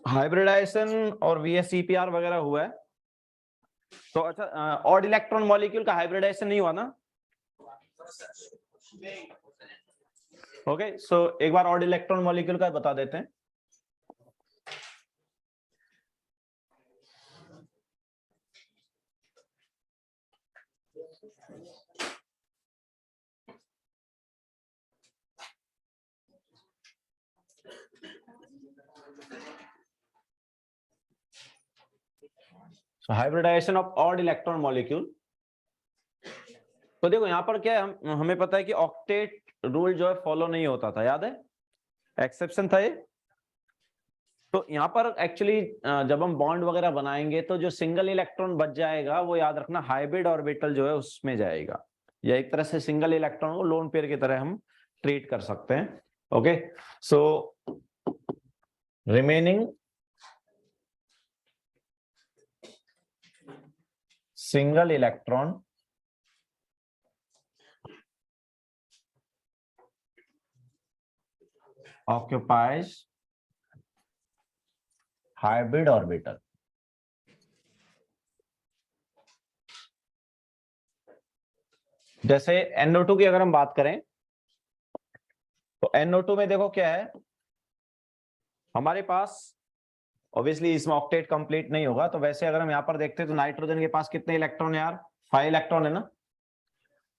Hybridisation और VSEPR वगैरह हुआ है। तो अच्छा, ऑड इलेक्ट्रॉन मॉलिक्यूल का हाइब्रिडाइजेशन नहीं हुआ ना? ओके, सो एक बार ऑड इलेक्ट्रॉन मॉलिक्यूल का बता देते हैं। Hybridisation of odd electron molecule. तो देखो यहाँ पर क्या है, हमें पता है कि ऑक्टेट रूल जो है फॉलो नहीं होता था, याद है? एक्सेप्शन था ये। तो यहाँ पर एक्चुअली जब हम बॉन्ड वगैरह बनाएंगे तो जो सिंगल इलेक्ट्रॉन बच जाएगा वो याद रखना हाइब्रिड ऑर्बिटल जो है उसमें जाएगा, या एक तरह से सिंगल इलेक्ट्रॉन को लोन पेयर की तरह हम ट्रीट कर सकते हैं। Okay, so remaining single electron occupies hybrid orbital। जैसे NO2 की अगर हम बात करें तो NO2 में देखो क्या है, हमारे पास ऑब्वियसली इसमें ऑक्टेट कंप्लीट नहीं होगा, तो वैसे अगर हम यहाँ पर देखते हैं तो नाइट्रोजन के पास कितने इलेक्ट्रॉन है यार? 5 इलेक्ट्रॉन है ना।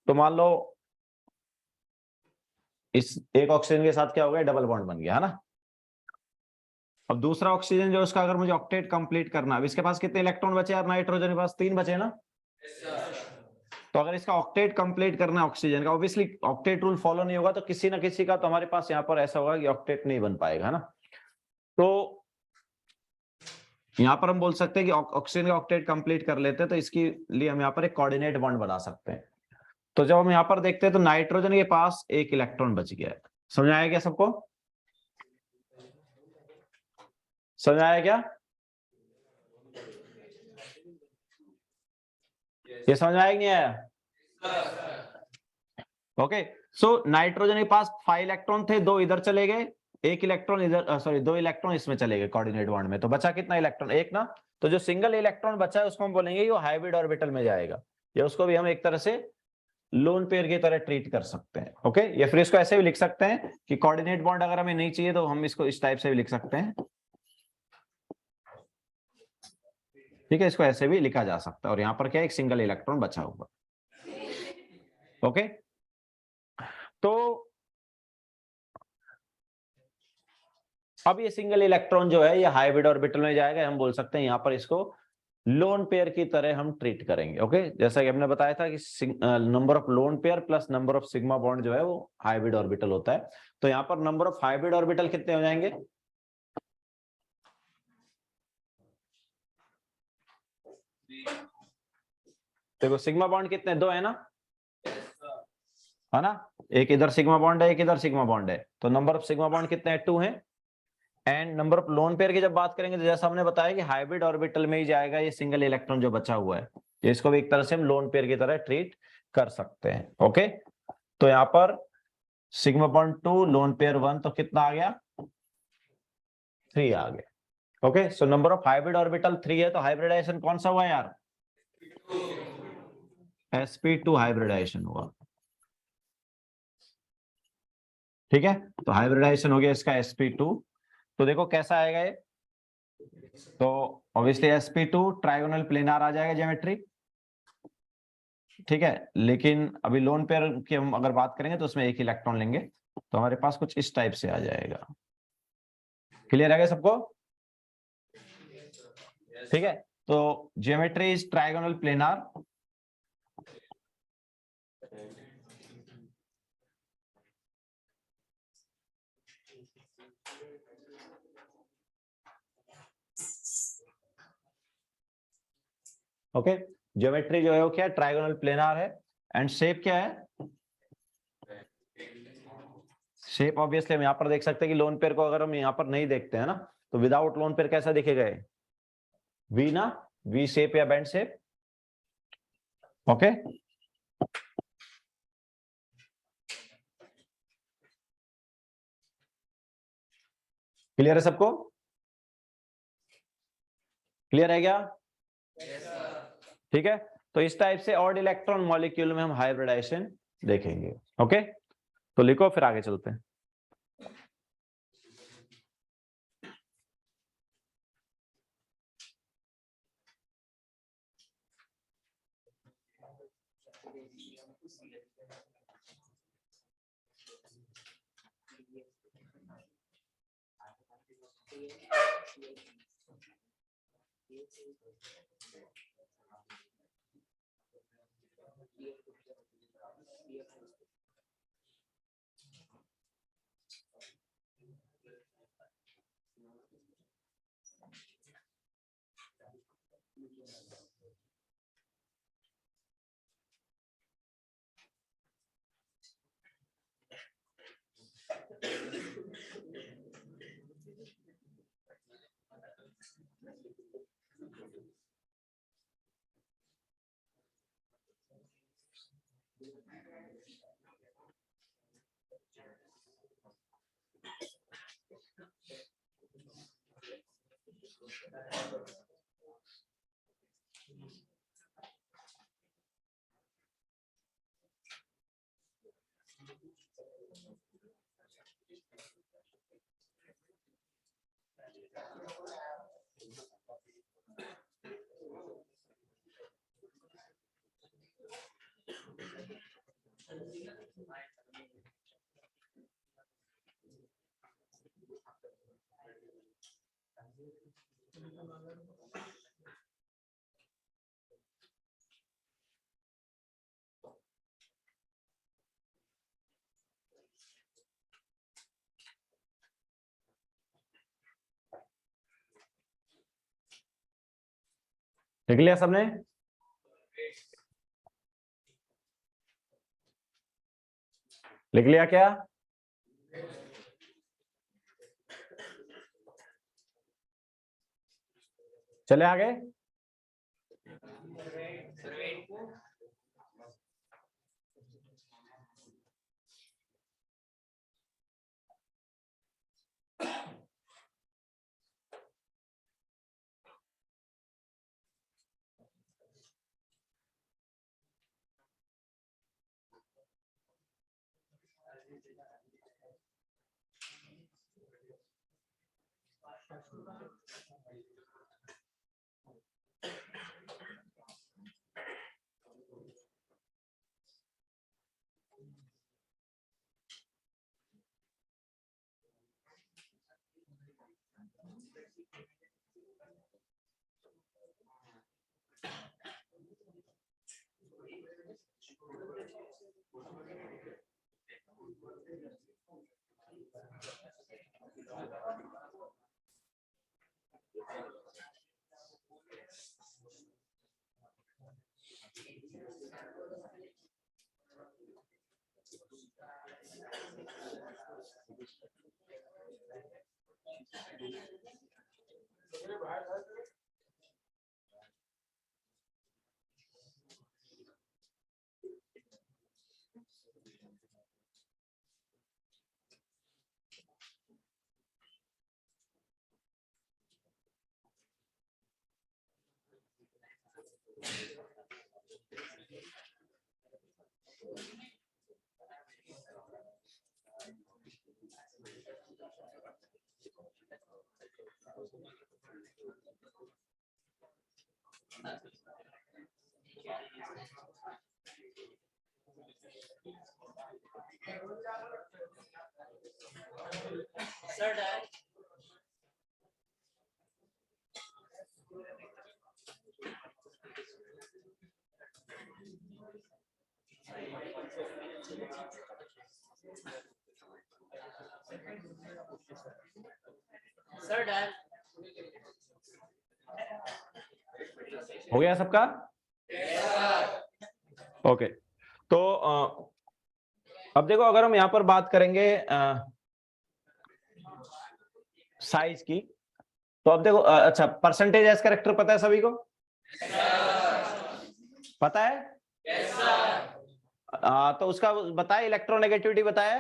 तो मान लो इस एक ऑक्सीजन के साथ क्या हो गया, डबल बॉन्ड बन गया है ना। अब दूसरा ऑक्सीजन जो उसका अगर मुझे ऑक्टेट कंप्लीट करना है, इसके पास कितने इलेक्ट्रॉन बचे यार? नाइट्रोजन के पास 3 बचे ना। तो अगर इसका ऑक्टेट कंप्लीट करना है ऑक्सीजन का, ऑब्वियसली ऑक्टेट रूल फॉलो नहीं होगा, तो किसी ना किसी का तो हमारे पास यहाँ पर ऐसा होगा कि ऑक्टेट नहीं बन पाएगा ना। तो यहाँ पर हम बोल सकते हैं कि ऑक्सीजन का ऑक्टेट कंप्लीट कर लेते हैं, तो इसके लिए हम यहाँ पर एक कोऑर्डिनेट बॉन्ड बना सकते हैं। तो जब हम यहाँ पर देखते हैं तो नाइट्रोजन के पास 1 इलेक्ट्रॉन बच गया है। समझ आया क्या सबको? समझ आया क्या? ये समझ आया कि नहीं आया? ओके, सो नाइट्रोजन के पास 5 इलेक्ट्रॉन थे, 2 इधर चले गए, 1 इलेक्ट्रॉन इधर, सॉरी 2 इलेक्ट्रॉन इसमें चले गए कोऑर्डिनेट बॉन्ड में, तो बचा कितना इलेक्ट्रॉन? 1 ना। तो जो सिंगल इलेक्ट्रॉन बचा है उसको हम बोलेंगे वो हाइब्रिड ऑर्बिटल में जाएगा, या उसको भी हम एक तरह से लोन पेयर की तरह ट्रीट कर सकते हैं। ओके, या फिर इसको ऐसे भी लिख सकते हैं कि कोऑर्डिनेट बॉन्ड अगर हमें नहीं चाहिए तो हम इसको इस टाइप से भी लिख सकते हैं। ठीक है, इसको ऐसे भी लिखा जा सकता है, और यहाँ पर क्या है, एक सिंगल इलेक्ट्रॉन बचा हुआ। ओके, तो अब ये सिंगल इलेक्ट्रॉन जो है ये हाइब्रिड ऑर्बिटल में जाएगा, हम बोल सकते हैं यहाँ पर इसको लोन पेयर की तरह हम ट्रीट करेंगे। ओके, जैसा कि हमने बताया था कि number of lone pair plus number of sigma bond जो है वो हाइब्रिड ऑर्बिटल होता है। तो यहाँ पर नंबर ऑफ हाइब्रिड ऑर्बिटल कितने हो जाएंगे? देखो सिग्मा बॉन्ड कितने, 2 है ना, है ना। एक इधर सिग्मा बॉन्ड है, एक इधर सिग्मा बॉन्ड है, तो नंबर ऑफ सिग्मा बॉन्ड कितने हैं? 2 है। And number of lone pair की जब बात करेंगे तो जैसा हमने बताया कि हाइब्रिड ऑर्बिटल में ही जाएगा ये सिंगल इलेक्ट्रॉन जो बचा हुआ है, इसको भी एक तरह से हम लोन पेयर की तरह ट्रीट कर सकते हैं। ओके, तो यहाँ पर सिग्मा बॉन्ड 2 लोन पेयर 1, तो कितना आ गया? 3 आ गया। Okay, so number of hybrid orbital 3 है, तो हाइब्रिडाइजेशन कौन सा हुआ यार? sp2 हाइब्रिडाइजेशन हुआ। ठीक है, तो हाइब्रिडाइजेशन हो गया इसका sp2। तो देखो कैसा आएगा ये, तो ऑब्वियसली sp2 ट्राइगोनल प्लेनार आ जाएगा ज्योमेट्री। ठीक है, लेकिन अभी लोन पेयर की हम अगर बात करेंगे तो उसमें 1 इलेक्ट्रॉन लेंगे, तो हमारे पास कुछ इस टाइप से आ जाएगा। क्लियर है क्या सबको? ठीक है, तो geometry is trigonal planar. Okay, geometry जो है वो क्या है, ट्राइगोनल प्लेनार है। एंड शेप क्या है? शेप ऑब्वियसली हम यहाँ पर देख सकते हैं कि लोन पेयर को अगर हम यहाँ पर नहीं देखते हैं ना, तो विदाउट लोन पेयर कैसा दिखेगा? वी ना, वी शेप या बैंड शेप। ओके, क्लियर है सबको? क्लियर है क्या? ठीक है, तो इस टाइप से ऑड इलेक्ट्रॉन मॉलिक्यूल में हम हाइब्रिडाइजेशन देखेंगे। ओके, तो लिखो फिर आगे चलते हैं। लिख लिया सबने? लिख लिया क्या? चले आगे। Sir done. हो गया सबका? ओके, तो अब देखो, अगर हम यहां पर बात करेंगे साइज की, तो अब देखो अच्छा, परसेंटेज एज कैरेक्टर पता है सभी को? पता है? Yes sir. तो उसका बताए, इलेक्ट्रोनेगेटिविटी बताया?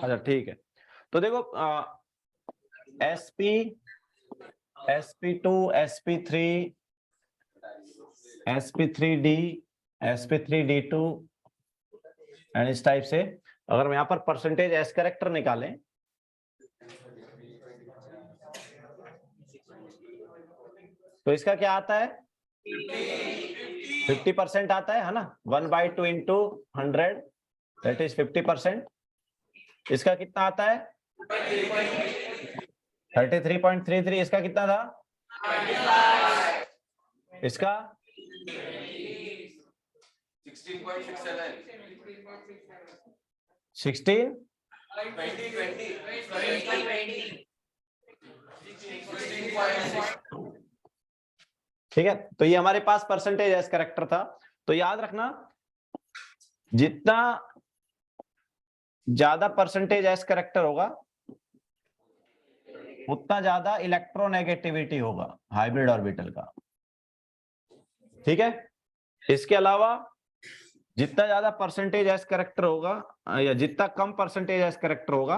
अच्छा ठीक है, तो देखो sp sp2 sp3 sp3d sp3d2 and इस टाइप से। अगर हम यहाँ पर परसेंटेज एस कैरेक्टर निकालें तो इसका क्या आता है 50% आता है ना, 1/2 इंटू 100 दैट इज 50%। इसका कितना आता है 33.33। इसका कितना था इसका 16 ठीक है। तो ये हमारे पास परसेंटेज एस कैरेक्टर था। तो याद रखना जितना ज्यादा परसेंटेज एस कैरेक्टर होगा उतना ज्यादा इलेक्ट्रोनेगेटिविटी होगा हाइब्रिड ऑर्बिटल का। ठीक है। इसके अलावा जितना ज्यादा परसेंटेज एस कैरेक्टर होगा या जितना कम परसेंटेज एस कैरेक्टर होगा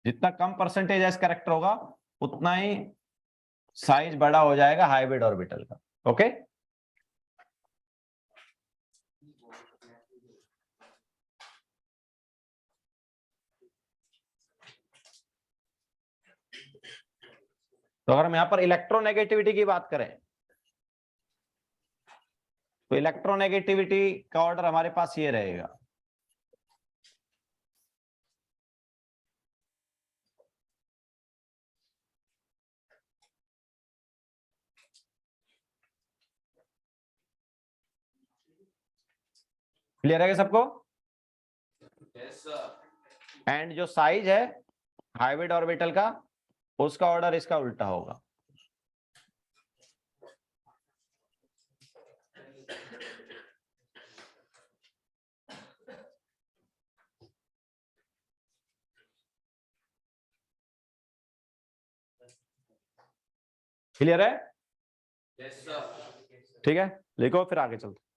जितना कम परसेंटेज एस कैरेक्टर होगा उतना ही साइज बड़ा हो जाएगा हाइब्रिड ऑर्बिटल का। ओके। तो अगर हम यहां पर इलेक्ट्रोनेगेटिविटी की बात करें तो इलेक्ट्रोनेगेटिविटी का ऑर्डर हमारे पास ये रहेगा। क्लियर है सबको? Yes sir. एंड जो साइज है हाइब्रिड ऑर्बिटल का उसका ऑर्डर इसका उल्टा होगा। क्लियर है? Yes sir. ठीक है, लिखो फिर आगे चलते।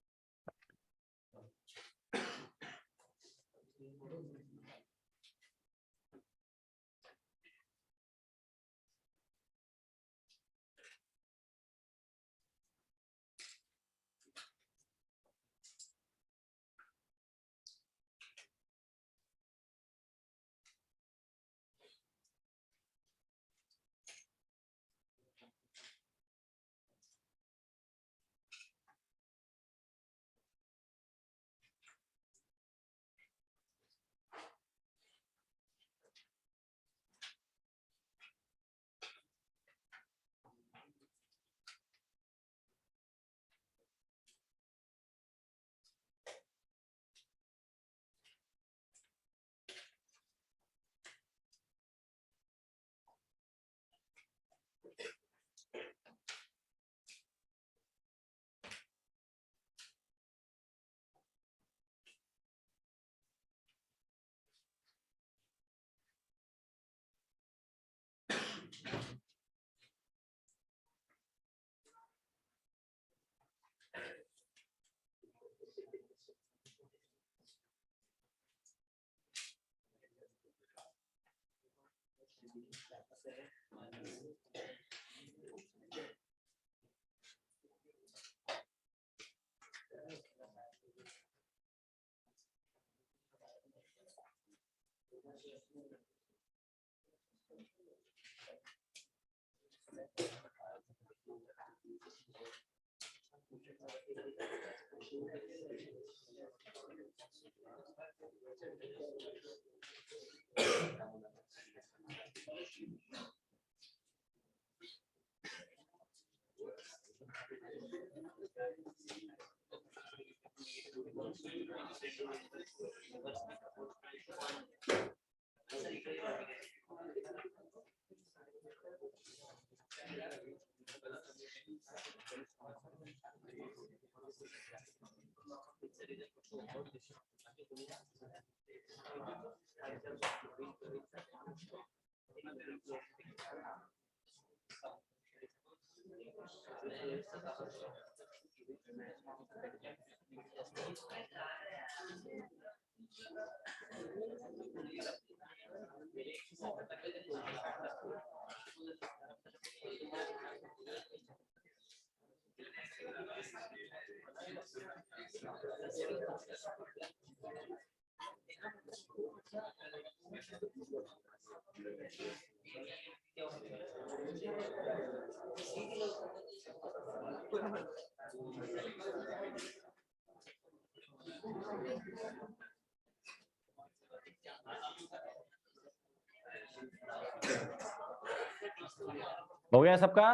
हो गया सबका?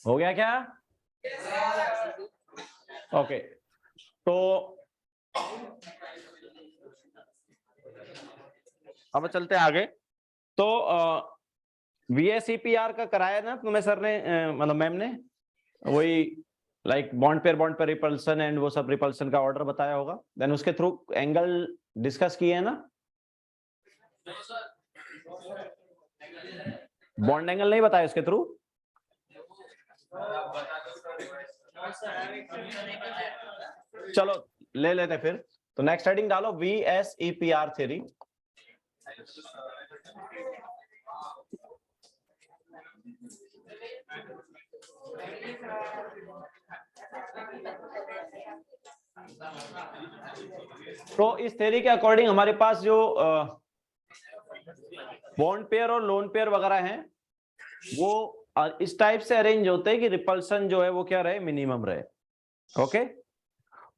हो गया क्या? ओके, तो अब चलते हैं आगे। तो VSEPR का कराया ना तुम्हें सर ने, मतलब मैम ने, वही like bond pair repulsion and वो सब रिपल्सन का ऑर्डर बताया होगा, देन उसके थ्रू एंगल डिस्कस किए है ना? बॉन्ड एंगल नहीं बताया उसके थ्रू? चलो ले लेते फिर। तो नेक्स्ट हेडिंग डालो VSEPR थ्योरी। तो इस थ्योरी के अकॉर्डिंग हमारे पास जो बॉन्ड पेयर और लोन पेयर वगैरह हैं वो इस टाइप से अरेंज होते हैं कि रिपल्सन जो है वो क्या रहे, मिनिमम रहे। ओके,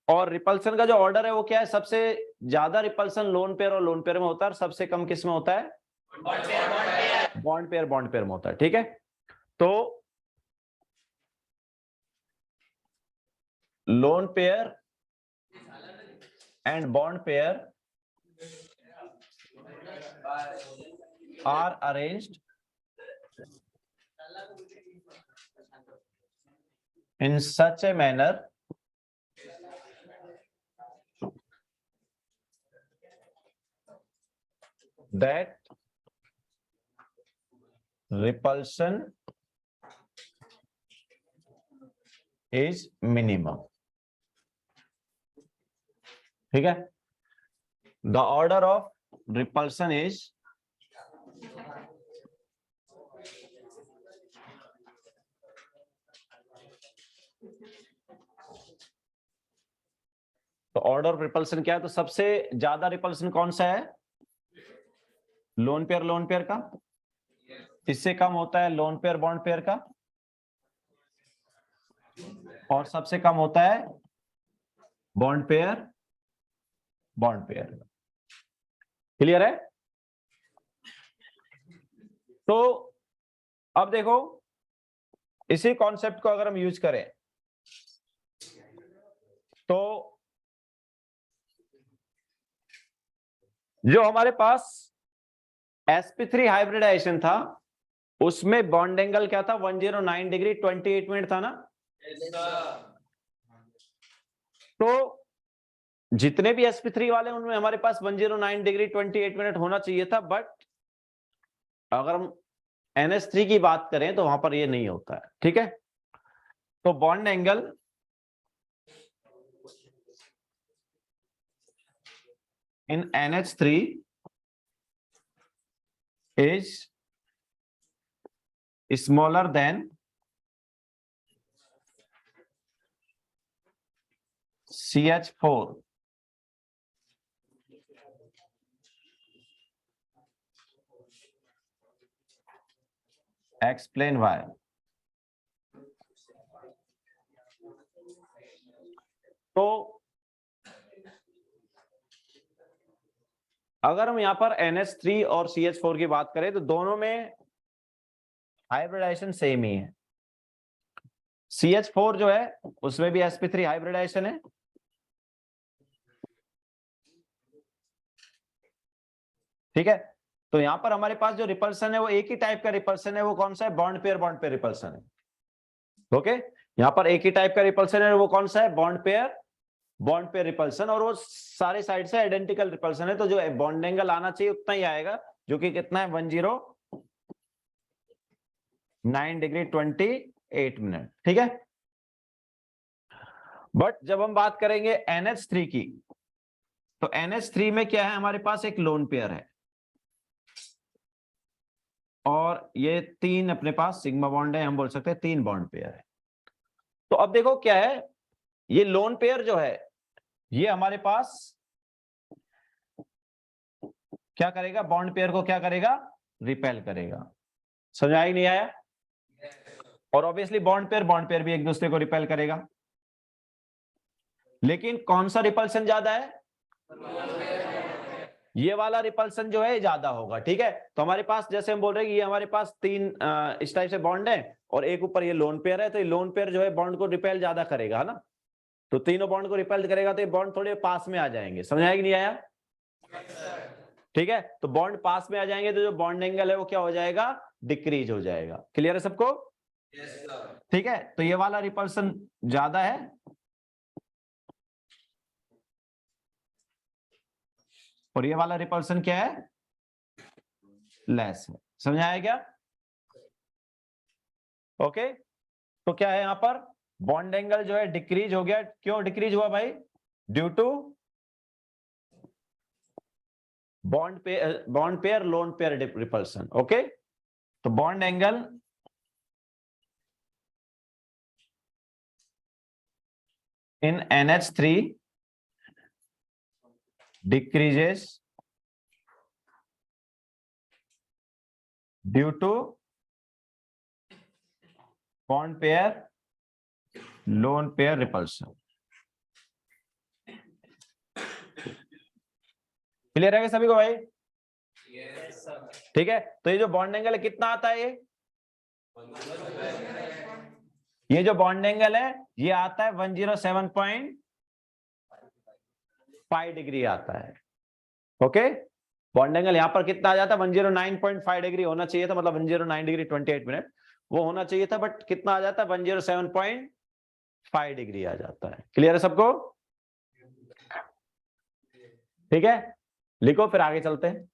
और रिपल्सन का जो ऑर्डर है वो क्या है, सबसे ज्यादा रिपल्सन लोन पेयर और लोन पेयर में होता है और सबसे कम किस में होता है? बॉन्ड पेयर में होता है। ठीक है, तो loan pair and bond pair are arranged in such a manner that repulsion is minimum. ठीक है, the order of repulsion is तो ऑर्डर ऑफ रिपल्सन क्या है? तो सबसे ज्यादा रिपल्सन कौन सा है? लोन पेयर का। इससे कम होता है लोन पेयर बॉन्ड पेयर का, और सबसे कम होता है बॉन्ड पेयर का। क्लियर है? तो अब देखो, इसी कॉन्सेप्ट को अगर हम यूज करें तो जो हमारे पास sp3 हाइब्रिडाइजेशन था उसमें बॉन्ड एंगल क्या था? 109 डिग्री 28 मिनट था ना? तो जितने भी sp3 वाले उनमें हमारे पास 109 डिग्री 28 मिनट होना चाहिए था, बट अगर हम NH3 की बात करें तो वहां पर ये नहीं होता है। ठीक है, तो bond angle in NH3 is smaller than CH4 explain why। तो अगर हम यहां पर NH3 और CH4 की बात करें तो दोनों में हाइब्रिडाइजेशन सेम ही है। CH4 जो है उसमें भी sp3 हाइब्रिडाइजेशन है, ठीक है। तो यहां पर हमारे पास जो रिपल्सन है वो एक ही टाइप का रिपल्सन है, वो कौन सा है? बॉन्ड पेयर रिपल्सन है। ओके, यहां पर एक ही टाइप का रिपल्सन है, वो कौन सा है? बॉन्ड पेयर रिपल्सन, और वो सारे साइड से आइडेंटिकल रिपल्सन है। तो जो बॉन्ड एंगल आना चाहिए उतना ही आएगा, जो कि कितना है? 109 डिग्री 28 मिनट। ठीक है, बट जब हम बात करेंगे NH3 की, तो NH3 में क्या है? हमारे पास एक लोन पेयर है और ये 3 अपने पास सिग्मा बॉन्ड है, हम बोल सकते हैं 3 बॉन्ड पेयर है। तो अब देखो क्या है, ये लोन पेयर जो है ये हमारे पास क्या करेगा, बॉन्ड पेयर को क्या करेगा, रिपेल करेगा। समझ आया नहीं आया? और ऑब्वियसली बॉन्ड पेयर भी एक दूसरे को रिपेल करेगा, लेकिन कौन सा रिपल्सन ज्यादा है, ये वाला रिपल्सन जो है ज्यादा होगा। ठीक है, तो हमारे पास जैसे हम बोल रहे हैं कि ये हमारे पास 3 इस टाइप से बॉन्ड है और एक ऊपर ये लोन पेयर है, तो ये लोन पेयर जो है बॉन्ड को रिपेल ज्यादा करेगा, है ना। तो तीनों बॉन्ड को रिपेल करेगा तो ये बॉन्ड थोड़े पास में आ जाएंगे। समझ आया कि नहीं आया? ठीक है, तो बॉन्ड पास में आ जाएंगे तो जो बॉन्ड एंगल है वो क्या हो जाएगा, डिक्रीज हो जाएगा। क्लियर है सबको? ठीक है, तो ये वाला रिपल्सन ज्यादा है और ये वाला रिपल्सन क्या है, लेस है। समझ आया क्या? ओके, तो क्या है यहां पर, बॉन्ड एंगल जो है डिक्रीज हो गया। क्यों डिक्रीज हुआ भाई? Due to bond pair lone pair repulsion. Okay, तो bond angle in NH3 decreases due to bond pair lone pair repulsion। Clear है सभी को भाई? ठीक है, तो ये जो बॉन्ड एंगल है कितना आता है, ये जो बॉन्ड एंगल है ये आता है 107.5 डिग्री आता है। ओके, बॉन्ड एंगल यहां पर कितना आ जाता है, 109.5 डिग्री होना चाहिए था, मतलब 109 डिग्री 28 मिनट वो होना चाहिए था, बट कितना आ जाता है, 107.5 डिग्री आ जाता है। क्लियर है सबको? ठीक है, लिखो फिर आगे चलते हैं।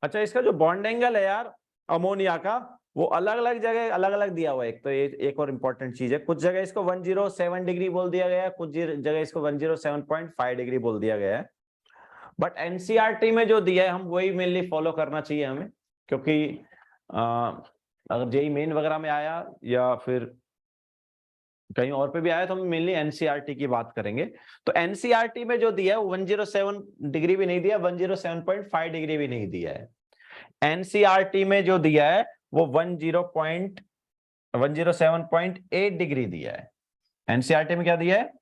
अच्छा, इसका जो बॉन्ड एंगल है यार अमोनिया का, वो अलग अलग जगह अलग अलग दिया हुआ है। एक तो ये एक और इंपॉर्टेंट चीज है, कुछ जगह इसको 107 डिग्री बोल दिया गया है, कुछ जगह इसको 107.5 डिग्री बोल दिया गया है। बट एनसीईआरटी में जो दिया है हम वही मेनली फॉलो करना चाहिए हमें, क्योंकि अगर जेईई मेन वगैरह में आया या फिर कहीं और पे भी आया तो हम मेनली एनसीईआरटी की बात करेंगे। तो एनसीईआरटी में जो दिया है वो 107 डिग्री भी नहीं दिया, 107.5 डिग्री भी नहीं दिया है। एनसीईआरटी में जो दिया है वो 107.8 डिग्री दिया है। एनसीईआरटी में क्या दिया है,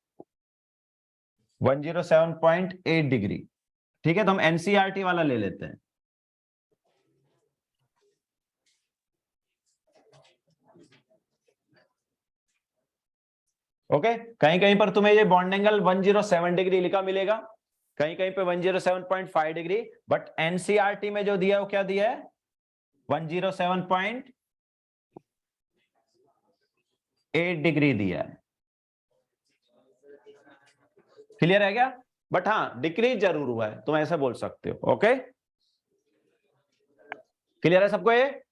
107.8 डिग्री। ठीक है, तो हम एनसीईआरटी वाला ले लेते हैं। ओके, कहीं कहीं पर तुम्हें ये बॉन्ड एंगल 107 डिग्री लिखा मिलेगा, कहीं कहीं पे 107.5 डिग्री, बट एनसीईआरटी में जो दिया है वो क्या दिया है, 107.8 डिग्री दिया है। क्लियर है क्या? बट हाँ डिक्रीज जरूर हुआ है, तुम ऐसा बोल सकते हो। ओके, क्लियर है सबको ये?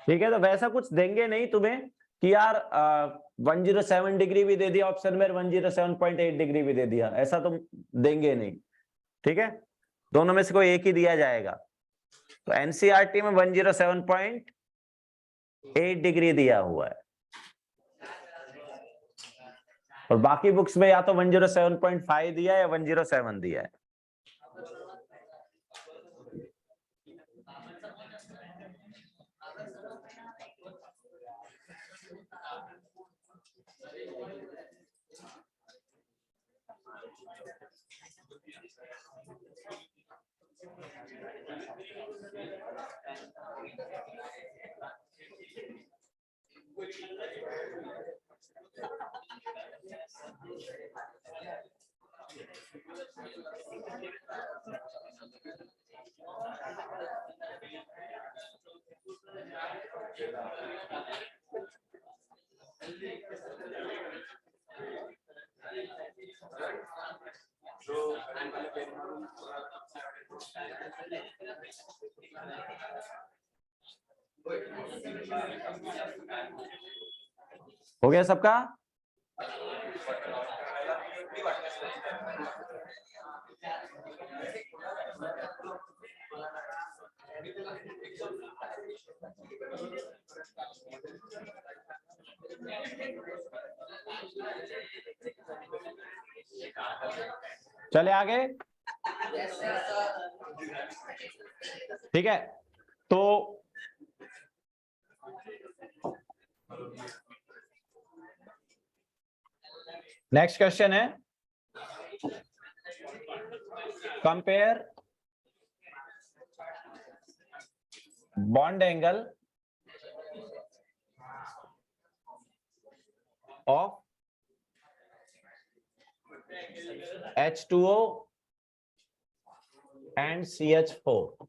ठीक है, तो वैसा कुछ देंगे नहीं तुम्हें कि यार 107 डिग्री भी दे दिया ऑप्शन में, 107.8 डिग्री भी दे दिया, ऐसा तुम देंगे नहीं। ठीक है, दोनों में से कोई एक ही दिया जाएगा। तो एनसीईआरटी में 107.8 डिग्री दिया हुआ है, और बाकी बुक्स में या तो 107.5 दिया है या 107 दिया है। हो गया सबका? चले आगे। ठीक है, तो नेक्स्ट क्वेश्चन है, compare bond angle of H2O and CH4।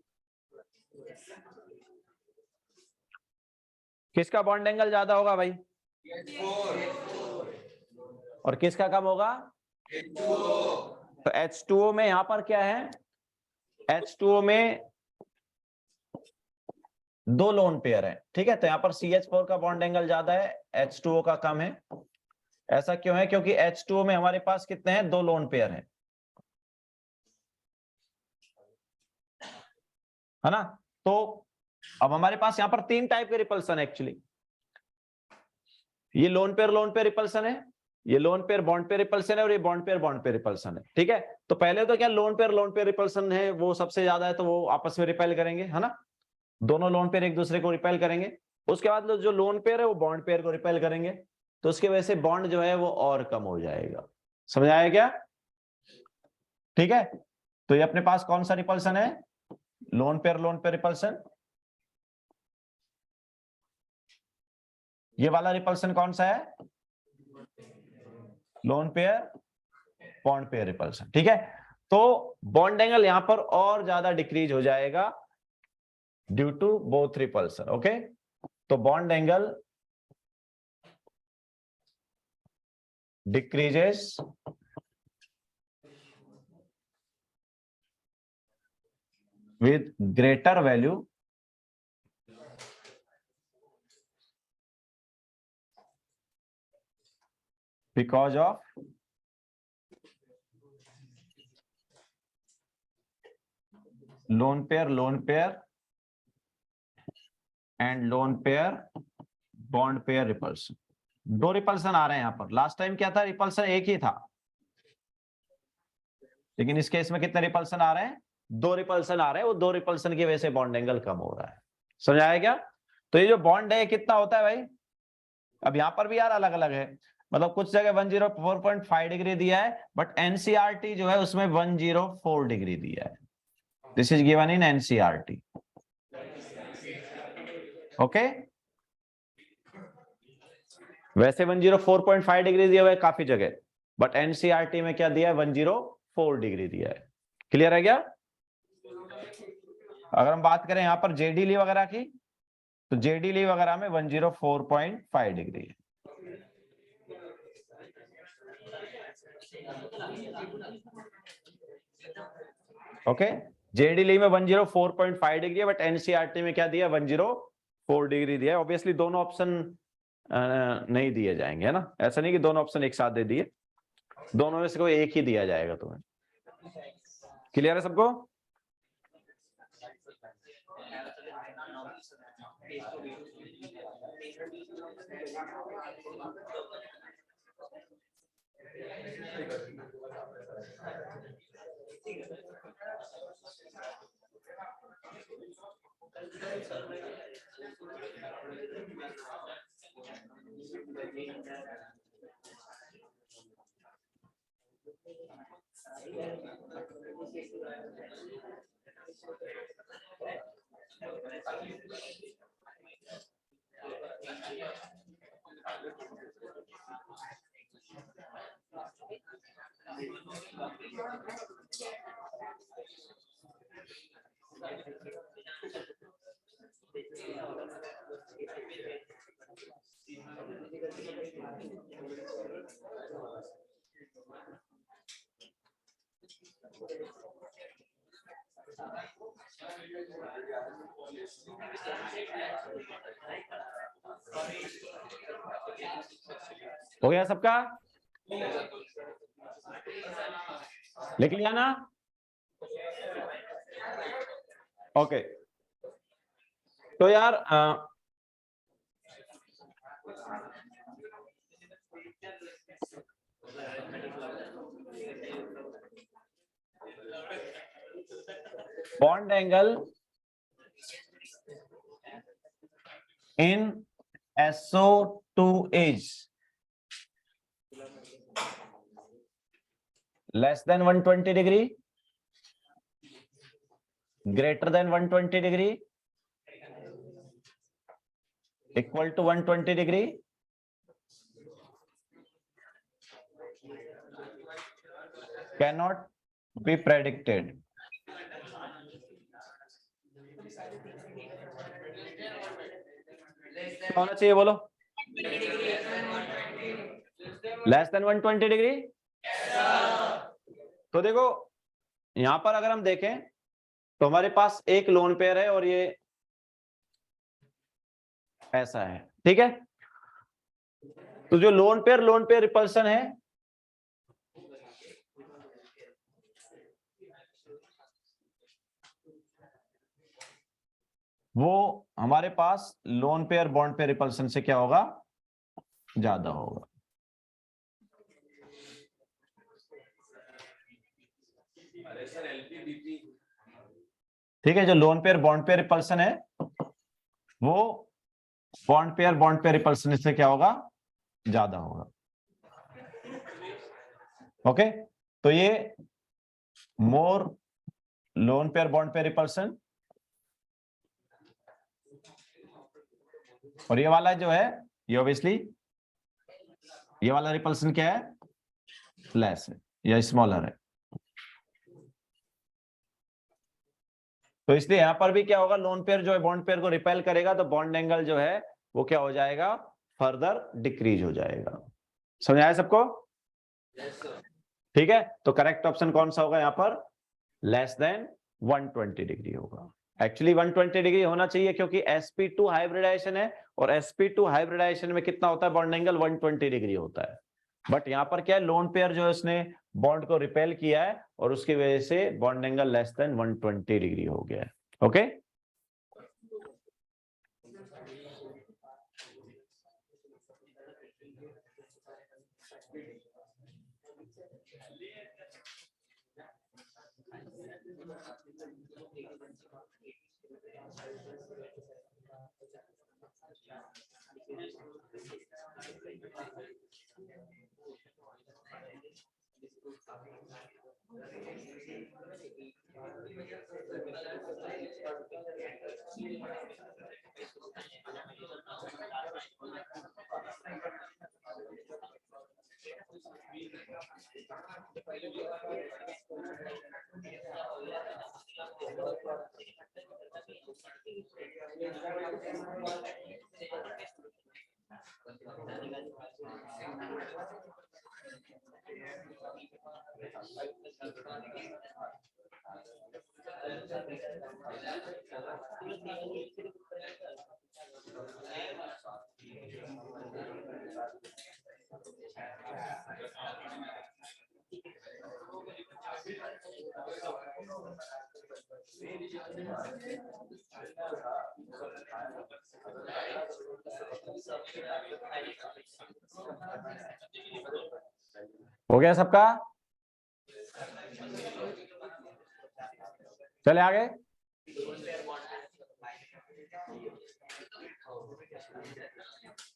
किसका बॉन्ड एंगल ज्यादा होगा भाई? और किसका कम होगा? तो H2O में यहां पर क्या है, H2O में दो लोन पेयर है। ठीक है, तो यहां पर CH4 का बॉन्ड एंगल ज्यादा है, H2O का कम है। ऐसा क्यों है? क्योंकि H2O में हमारे पास कितने हैं? दो लोन पेयर हैं, है ना। तो अब हमारे पास यहां पर तीन टाइप के रिपल्सन है एक्चुअली। ये लोन पेयर रिपल्सन है, ये loan pair bond pair repulsion है, और ये बॉन्ड पेयर रिपल्सन है। ठीक है, तो पहले तो क्या लोन पेयर रिपल्सन है वो सबसे ज्यादा है, तो वो आपस में रिपेल करेंगे, है ना। दोनों लोन पेयर एक दूसरे को रिपेल करेंगे। उसके बाद जो लोन पेयर है वो बॉन्ड पेयर को रिपेल करेंगे, तो उसकी वजह से बॉन्ड जो है वो और कम हो जाएगा। समझ आया क्या? ठीक है, तो ये अपने पास कौन सा रिपल्सन है? Loan pair repulsion. ये वाला रिपल्सन कौन सा है? Loan pair bond pair repulsion. ठीक है, तो बॉन्ड एंगल यहां पर और ज्यादा डिक्रीज हो जाएगा due to both repulsion. Okay, तो bond angle decreases with greater value because of lone pair and lone pair bond pair repulsion. दो रिपल्सन आ रहे हैं यहां पर। लास्ट टाइम क्या था? रिपल्सन एक ही था, लेकिन इस केस में कितने रिपल्सन आ रहे हैं? दो रिपल्सन आ रहे हैं। वो दो रिपल्सन की वजह से बॉन्ड एंगल कम हो रहा है। समझ आया क्या? तो ये जो बॉन्ड है कितना होता है भाई? अब यहाँ पर भी यार अलग अलग है, मतलब कुछ जगह 104.5 डिग्री दिया है, बट एनसीईआरटी जो है उसमें 104 डिग्री दिया है। This is given in NCERT. Okay, वैसे 104.5 डिग्री दिया हुआ है काफी जगह, बट एनसीईआरटी में क्या दिया है, 104 डिग्री दिया है। क्लियर है क्या? अगर हम बात करें यहाँ पर जेडी ली वगैरह की, तो जेडी ली वगैरह में 104.5 डिग्री है। ओके, जेडी ली में 104.5 डिग्री है, बट एनसीईआरटी में क्या दिया, 104 डिग्री दिया है। ऑब्वियसली दोनों ऑप्शन नहीं दिए जाएंगे, है ना, ऐसा नहीं कि दोनों ऑप्शन एक साथ दे दिए, दोनों में से कोई एक ही दिया जाएगा तुम्हें। क्लियर है सबको? हो गया सबका? लिख लिया ना? ओके, तो यार bond angle in SO2 is less than 120 degree, greater than 120 degree, equal to 120 degree, cannot be predicted. क्या होना चाहिए बोलो? Less than 120 degree. तो देखो यहां पर अगर हम देखें तो हमारे पास एक लोन पेयर है और ये ऐसा है, ठीक है। तो जो लोन पेयर रिपल्सन है, वो हमारे पास lone pair bond pair repulsion से क्या होगा, ज्यादा होगा। ठीक है, जो lone pair bond pair repulsion है वो बॉन्ड पेयर रिपल्सन से क्या होगा, ज्यादा होगा। ओके, तो ये more lone pair bond pair repulsion, और ये वाला जो है ये ऑब्वियसली ये वाला रिपल्सन क्या है, लेस है या स्मॉलर है। तो इसलिए यहां पर भी क्या होगा, लोन पेयर जो है बॉन्ड पेयर को रिपेल करेगा तो बॉन्ड एंगल जो है वो क्या हो जाएगा, फर्दर डिक्रीज हो जाएगा। समझ आया सबको? ठीक है, तो करेक्ट ऑप्शन कौन सा होगा यहाँ पर, लेस देन 120 डिग्री होगा। एक्चुअली 120 डिग्री होना चाहिए क्योंकि sp2 हाइब्रिडाइजेशन है, और sp2 हाइब्रिडाइजेशन में कितना होता है, बॉन्ड एंगल 120 डिग्री होता है। बट यहाँ पर क्या है, लोन पेयर जो है उसने बॉन्ड को रिपेल किया है और उसकी वजह से bond angle less than 120 degree हो गया है। ओके, हो गया सबका? चले आगे।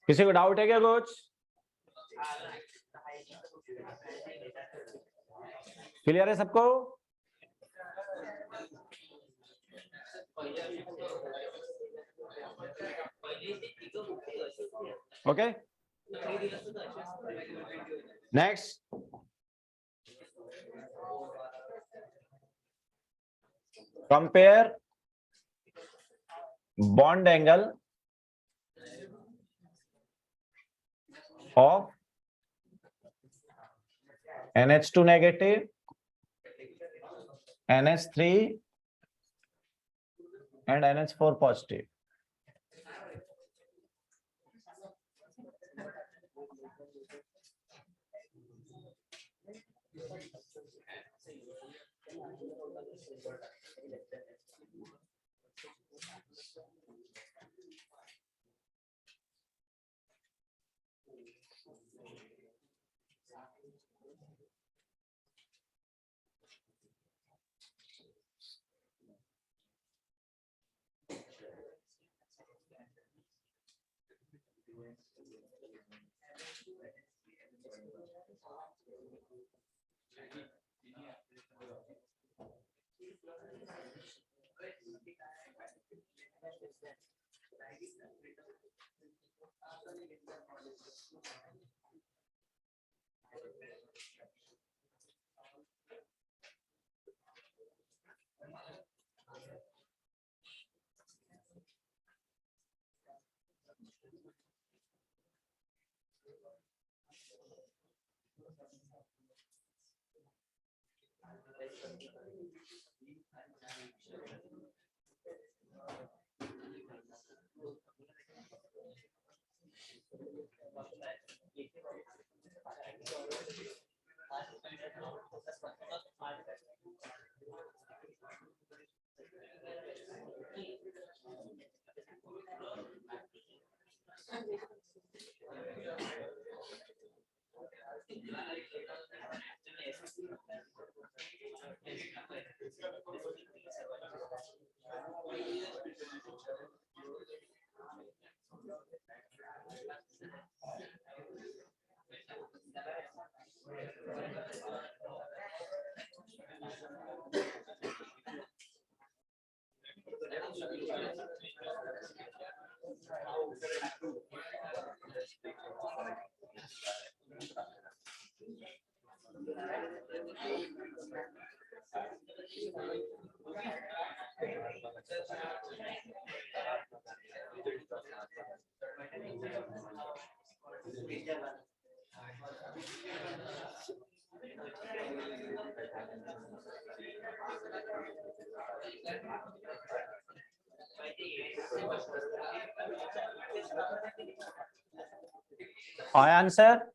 किसी को डाउट है क्या कुछ? क्लियर है सबको? Okay, next. Compare bond angle of NH2 negative, NH3 and NH4 positive. Answer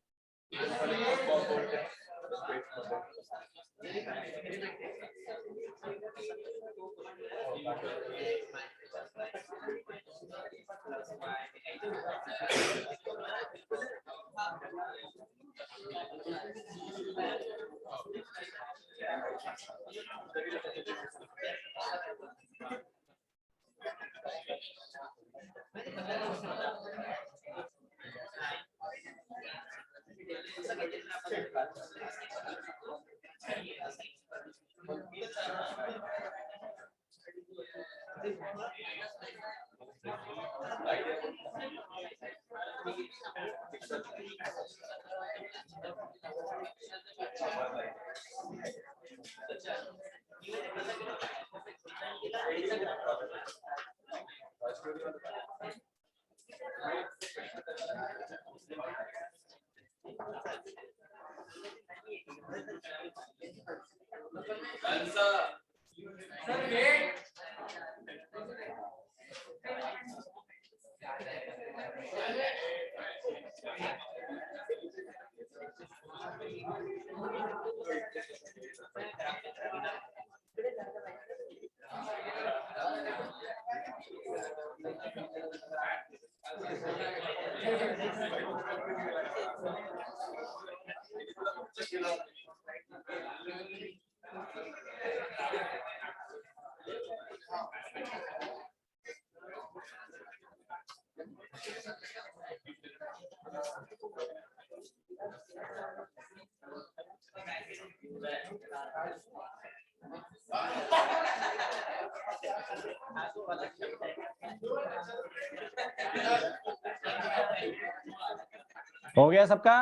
हो गया सबका?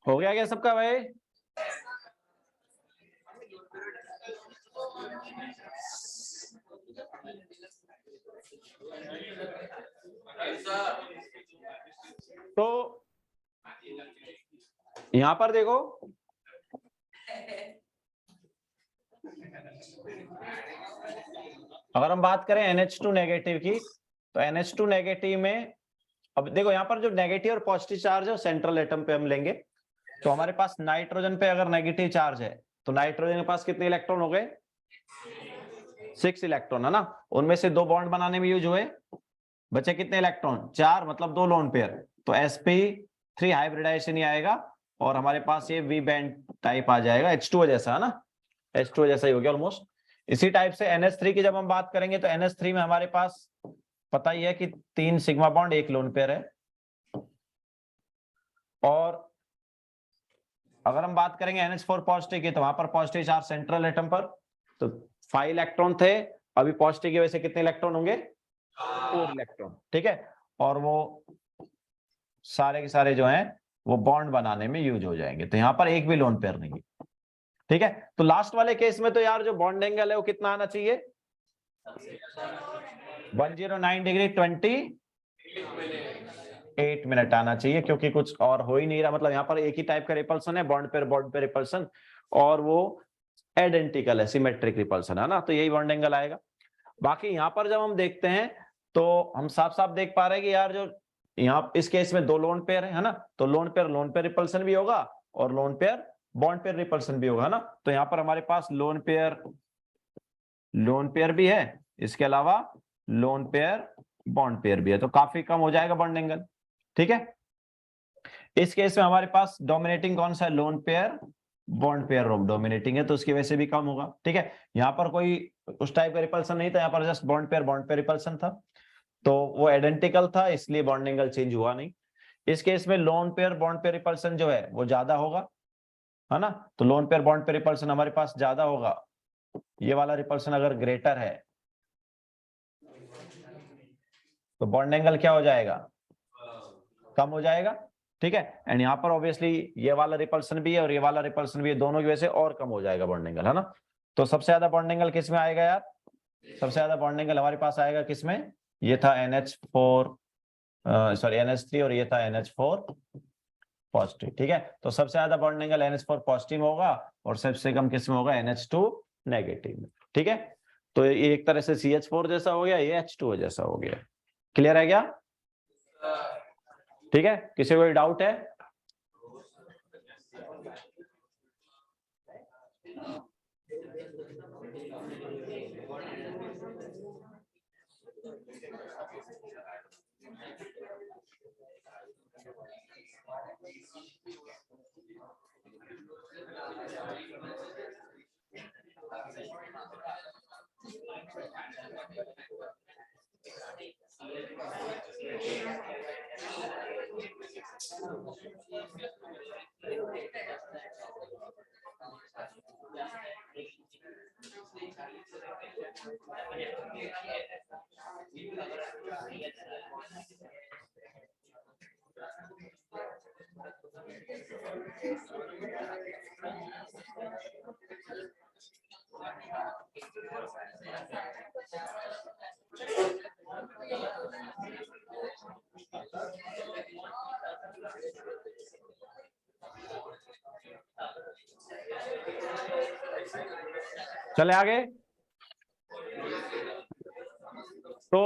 हो गया क्या सबका भाई? तो यहां पर देखो, अगर हम बात करें NH2 नेगेटिव की, तो NH2 नेगेटिव में अब देखो यहां पर जो नेगेटिव और पॉजिटिव चार्ज है सेंट्रल एटम पे हम लेंगे। तो हमारे पास नाइट्रोजन पे अगर नेगेटिव चार्ज है तो नाइट्रोजन के पास कितने इलेक्ट्रॉन हो गए? 6 इलेक्ट्रॉन, है ना। उनमें से 2 बॉन्ड बनाने में यूज हुए, बचे कितने इलेक्ट्रॉन? 4, मतलब 2 लोन पेयर। तो sp3 हाइब्रिडाइजेशन ही आएगा और हमारे पास ये वी बैंड टाइप आ जाएगा, H2O जैसा, है ना। H2O जैसा ही हो गया ऑलमोस्ट। इसी टाइप से NH3 की जब हम बात करेंगे तो NH3 में हमारे पास पता ही है कि 3 सिग्मा बॉन्ड 1 लोन पेयर है। और अगर हम बात करेंगे NH4 पॉजिटिव की, तो वहां पर पॉजिटिव चार्ज सेंट्रल एटम पर, तो 5 इलेक्ट्रॉन थे, अभी पॉजिटिव की वजह से कितने इलेक्ट्रॉन होंगे? 4 इलेक्ट्रॉन, ठीक है। और वो सारे के सारे जो हैं वो बॉन्ड बनाने में यूज हो जाएंगे। तो यहाँ पर एक भी लोन पेयर नहीं है, ठीक है। तो लास्ट वाले केस में तो यार जो बॉन्ड एंगल है वो कितना आना चाहिए? 109 डिग्री 28 मिनट आना चाहिए, क्योंकि कुछ और हो ही नहीं रहा। मतलब यहाँ पर एक ही टाइप का रिपल्सन है, बॉन्ड पे रिपल्सन, और वो आइडेंटिकल है, सिमेट्रिक रिपल्सन, है ना। तो यही बॉन्ड एंगल आएगा। बाकी यहाँ पर जब हम देखते हैं तो हम साफ साफ देख पा रहे हैं कि यार जो यहाँ इस केस में 2 लोन पेयर है ना, तो लोन पेयर रिपल्सन भी होगा और loan pair bond pair repulsion भी होगा, है ना। तो यहाँ पर हमारे पास लोन पेयर भी है, इसके अलावा लोन पेयर बॉन्ड पेयर भी है, तो काफी कम हो जाएगा बॉन्ड एंगल, ठीक है। इस केस में हमारे पास डोमिनेटिंग कौन सा है? Loan pair, bond pair dominating है, तो उसकी वजह से भी कम होगा, ठीक है। यहाँ पर कोई उस टाइप का रिपल्सन नहीं था, यहाँ पर जस्ट बॉन्ड पेयर रिपल्सन था, तो वो आइडेंटिकल था, इसलिए बॉन्ड एंगल चेंज हुआ नहीं। इस केस में loan pair bond pair repulsion जो है वो ज्यादा होगा, है ना। तो loan pair bond pair repulsion हमारे पास ज्यादा होगा, ये वाला रिपल्सन अगर ग्रेटर है तो बॉन्ड एंगल क्या हो जाएगा? कम हो जाएगा, ठीक है। एंड यहाँ पर ऑब्वियसली ये वाला रिपल्सन भी है और ये वाला रिपल्सन भी है, दोनों की वजह से और कम हो जाएगा बॉन्ड एंगल, है ना। तो सबसे ज्यादा बॉन्ड एंगल किस में आएगा यार? सबसे ज्यादा बॉन्ड एंगल हमारे पास आएगा किसमें? ये था NH3 और ये था NH4 पॉजिटिव, ठीक है। तो सबसे ज्यादा बॉन्ड एंगल NH4 पॉजिटिव में होगा और सबसे कम किस में होगा? NH2 नेगेटिव में, ठीक है। तो ये एक तरह से CH4 जैसा हो गया, ये H2O जैसा हो गया, क्लियर है क्या? ठीक है, किसी को कोई डाउट है? चले आगे। तो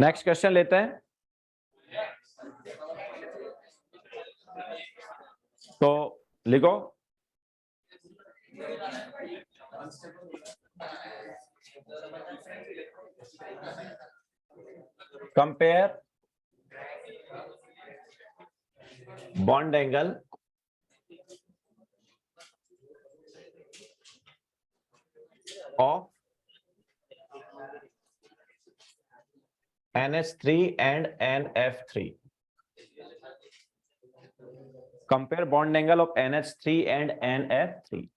नेक्स्ट क्वेश्चन लेते हैं। तो लिखो, compare bond angle of NH3 and NF3. Compare bond angle of NH3 and NF3.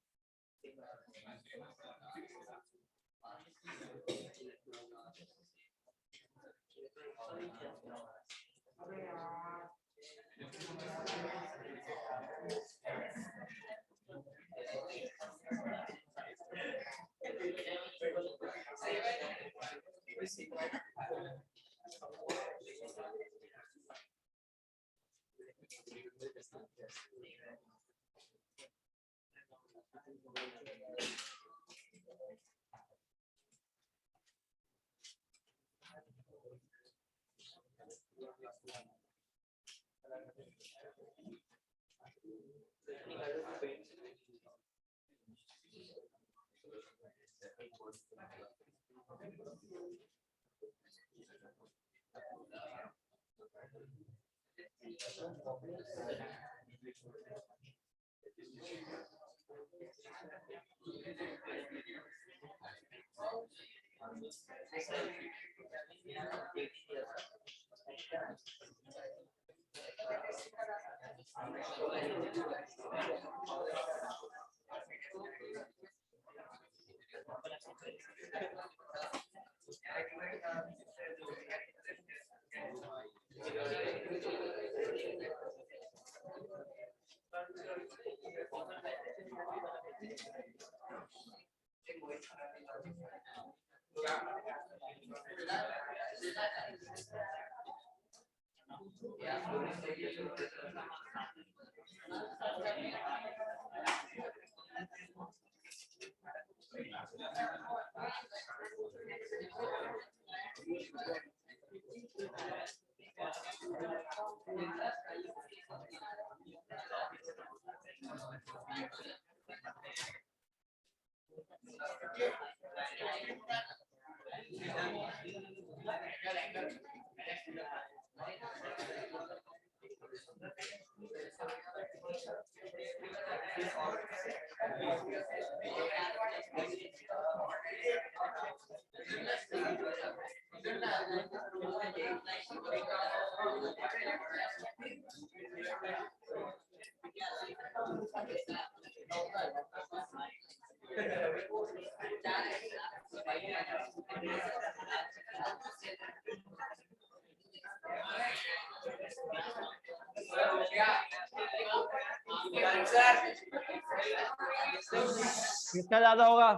किसका ज्यादा होगा?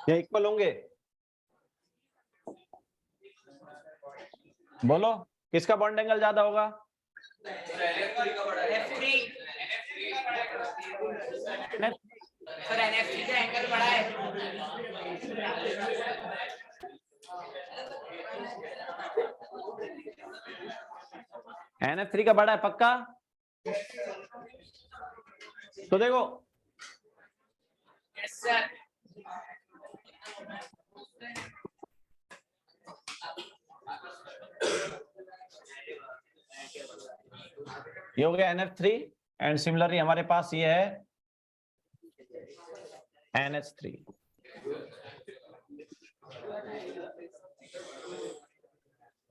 या इक्वल होंगे? बोलो, किसका बॉन्ड एंगल ज्यादा होगा? F3 NF3 का बड़ा है पक्का? तो देखो Yes, sir. ये हो गया NF3 एंड सिमिलरली हमारे पास ये है NH3।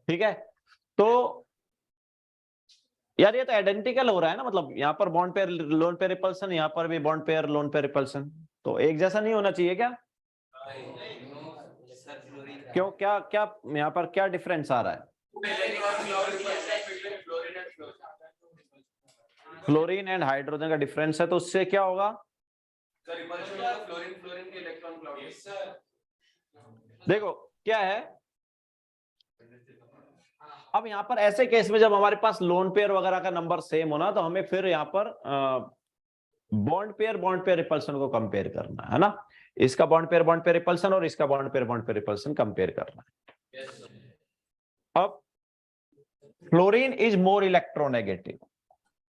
ठीक है, तो यार ये तो आइडेंटिकल हो रहा है ना, मतलब यहाँ पर bond pair lone pair repulsion, यहाँ पर भी bond pair lone pair repulsion, तो एक जैसा नहीं होना चाहिए क्या? क्यों, क्या क्या यहाँ पर क्या डिफरेंस आ रहा है? फ्लोरीन एंड हाइड्रोजन का डिफरेंस है, तो उससे क्या होगा? देखो क्या है, अब यहाँ पर ऐसे केस में जब हमारे पास लोन पेयर वगैरह का नंबर सेम होना, तो हमें फिर यहाँ पर बॉन्ड पेयर रिपल्सन को कंपेयर करना है ना, इसका बॉन्ड पेयर रिपल्सन और इसका बॉन्ड पेयर रिपल्सन कंपेयर करना है। अब fluorine is more electronegative,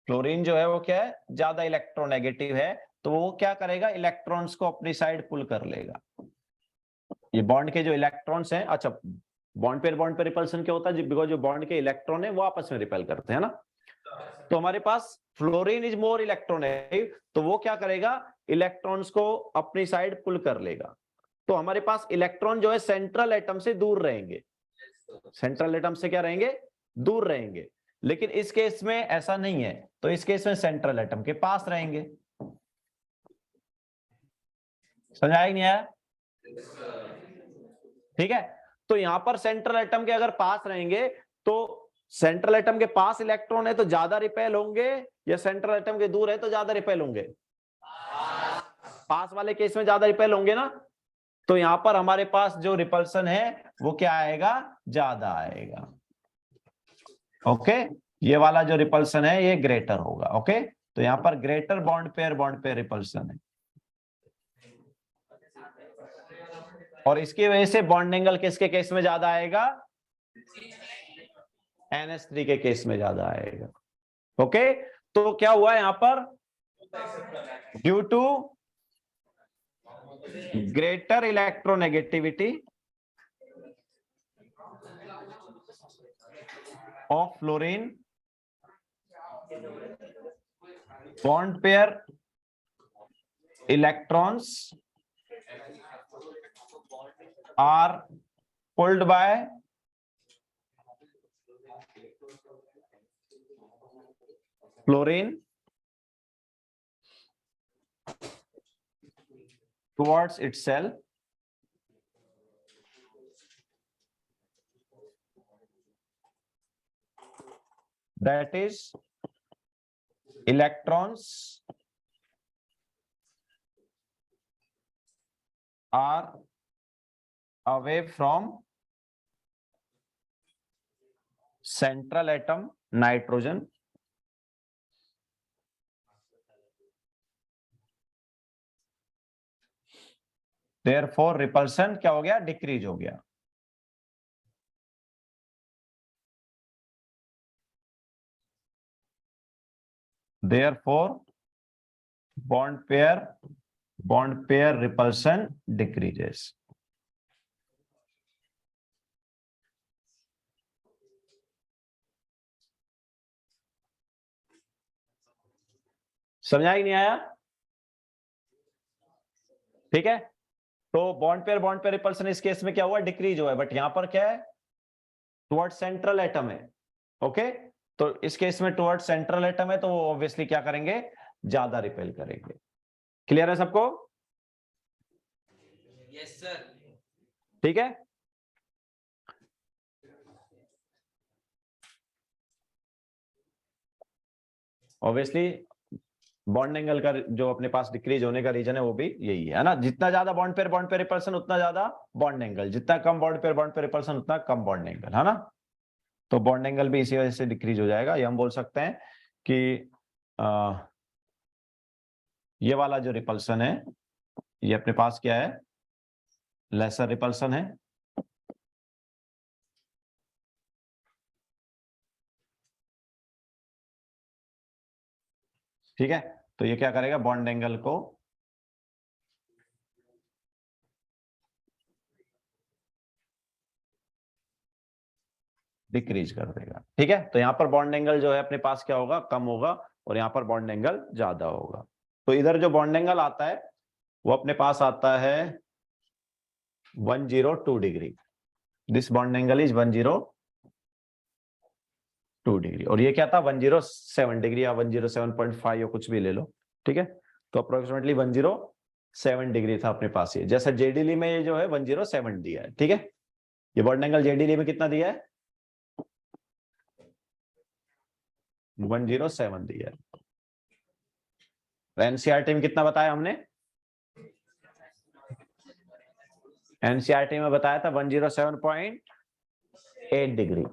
fluorine जो है वो क्या है, ज्यादा इलेक्ट्रोनेगेटिव है, तो वो क्या करेगा, इलेक्ट्रॉन्स को अपनी साइड पुल कर लेगा। ये बॉन्ड के जो इलेक्ट्रॉन्स हैं, अच्छा बॉन्ड पेयर रिपल्सन क्या होता है, बिकॉज जो बॉन्ड के इलेक्ट्रॉन है वो आपस में रिपेल करते हैं ना, तो हमारे पास फ्लोरीन इज मोर इलेक्ट्रोनेगेटिव, तो वो क्या करेगा, इलेक्ट्रॉन्स को अपनी साइड पुल कर लेगा, तो हमारे पास इलेक्ट्रॉन जो है सेंट्रल एटम से दूर रहेंगे, सेंट्रल एटम से क्या रहेंगे, दूर रहेंगे, लेकिन इस केस में ऐसा नहीं है, तो इस केस में सेंट्रल एटम के पास रहेंगे। समझाया नहीं आया? ठीक है, तो यहां पर सेंट्रल एटम के अगर पास रहेंगे, तो सेंट्रल एटम के पास इलेक्ट्रॉन है तो ज्यादा रिपेल होंगे, या सेंट्रल एटम के दूर है तो ज्यादा रिपेल होंगे? पास वाले केस में ज्यादा रिपेल होंगे ना, तो यहां पर हमारे पास जो रिपल्सन है वो क्या आएगा, ज्यादा आएगा। ओके, ये वाला जो रिपल्सन है ये ग्रेटर होगा। ओके, तो यहां पर ग्रेटर बॉन्ड पेयर रिपल्सन है, और इसकी वजह से बॉन्ड एंगल किसके केस में ज्यादा आएगा, NH3 के केस में ज्यादा आएगा। ओके, तो क्या हुआ यहां पर, due to greater electronegativity of fluorine, bond pair electrons are pulled by fluorine towards itself, that is electrons are away from central atom nitrogen, therefore repulsion क्या हो गया, डिक्रीज हो गया। therefore bond pair repulsion decreases। समझा ही नहीं आया? ठीक है, तो बॉन्ड पेयर रिपल्सन इस केस में क्या हुआ, डिक्रीज हुआ है, बट यहां पर क्या है, टुवर्ड सेंट्रल एटम है। ओके, तो इस केस में टुवर्ड सेंट्रल एटम है, तो वो ऑब्वियसली क्या करेंगे, ज्यादा रिपेल करेंगे। क्लियर है सबको? Yes sir. ठीक है, ऑब्वियसली बॉन्ड एंगल का जो अपने पास डिक्रीज होने का रीजन है वो भी यही है ना, जितना ज्यादा बॉन्ड पेयर रिपल्सन उतना ज्यादा बॉन्ड एंगल, जितना कम बॉन्ड पेयर रिपल्सन उतना कम बॉन्ड एंगल, है ना, तो बॉन्ड एंगल भी इसी वजह से डिक्रीज हो जाएगा। ये हम बोल सकते हैं कि ये वाला जो रिपल्सन है ये अपने पास क्या है, लेसर रिपल्सन है, ठीक है, तो ये क्या करेगा, बॉन्ड एंगल को डिक्रीज कर देगा। ठीक है, तो यहाँ पर बॉन्ड एंगल जो है अपने पास क्या होगा, कम होगा, और यहाँ पर बॉन्ड एंगल ज्यादा होगा। तो इधर जो बॉन्ड एंगल आता है वो अपने पास आता है 102 degree. This bond angle is 102 degree, और ये क्या था 107 डिग्री या 107.5 या कुछ भी ले लो। ठीक है, तो अप्रोक्सीमेटली 107 डिग्री था अपने पास। ये जैसा जेडीली में ये जो है 107 दिया है। ठीक है, ये बॉन्ड एंगल जेडीली में कितना दिया है, 107 दिया है। एनसीईआरटी में कितना बताया हमने, एनसीईआरटी में बताया था 107.8 डिग्री।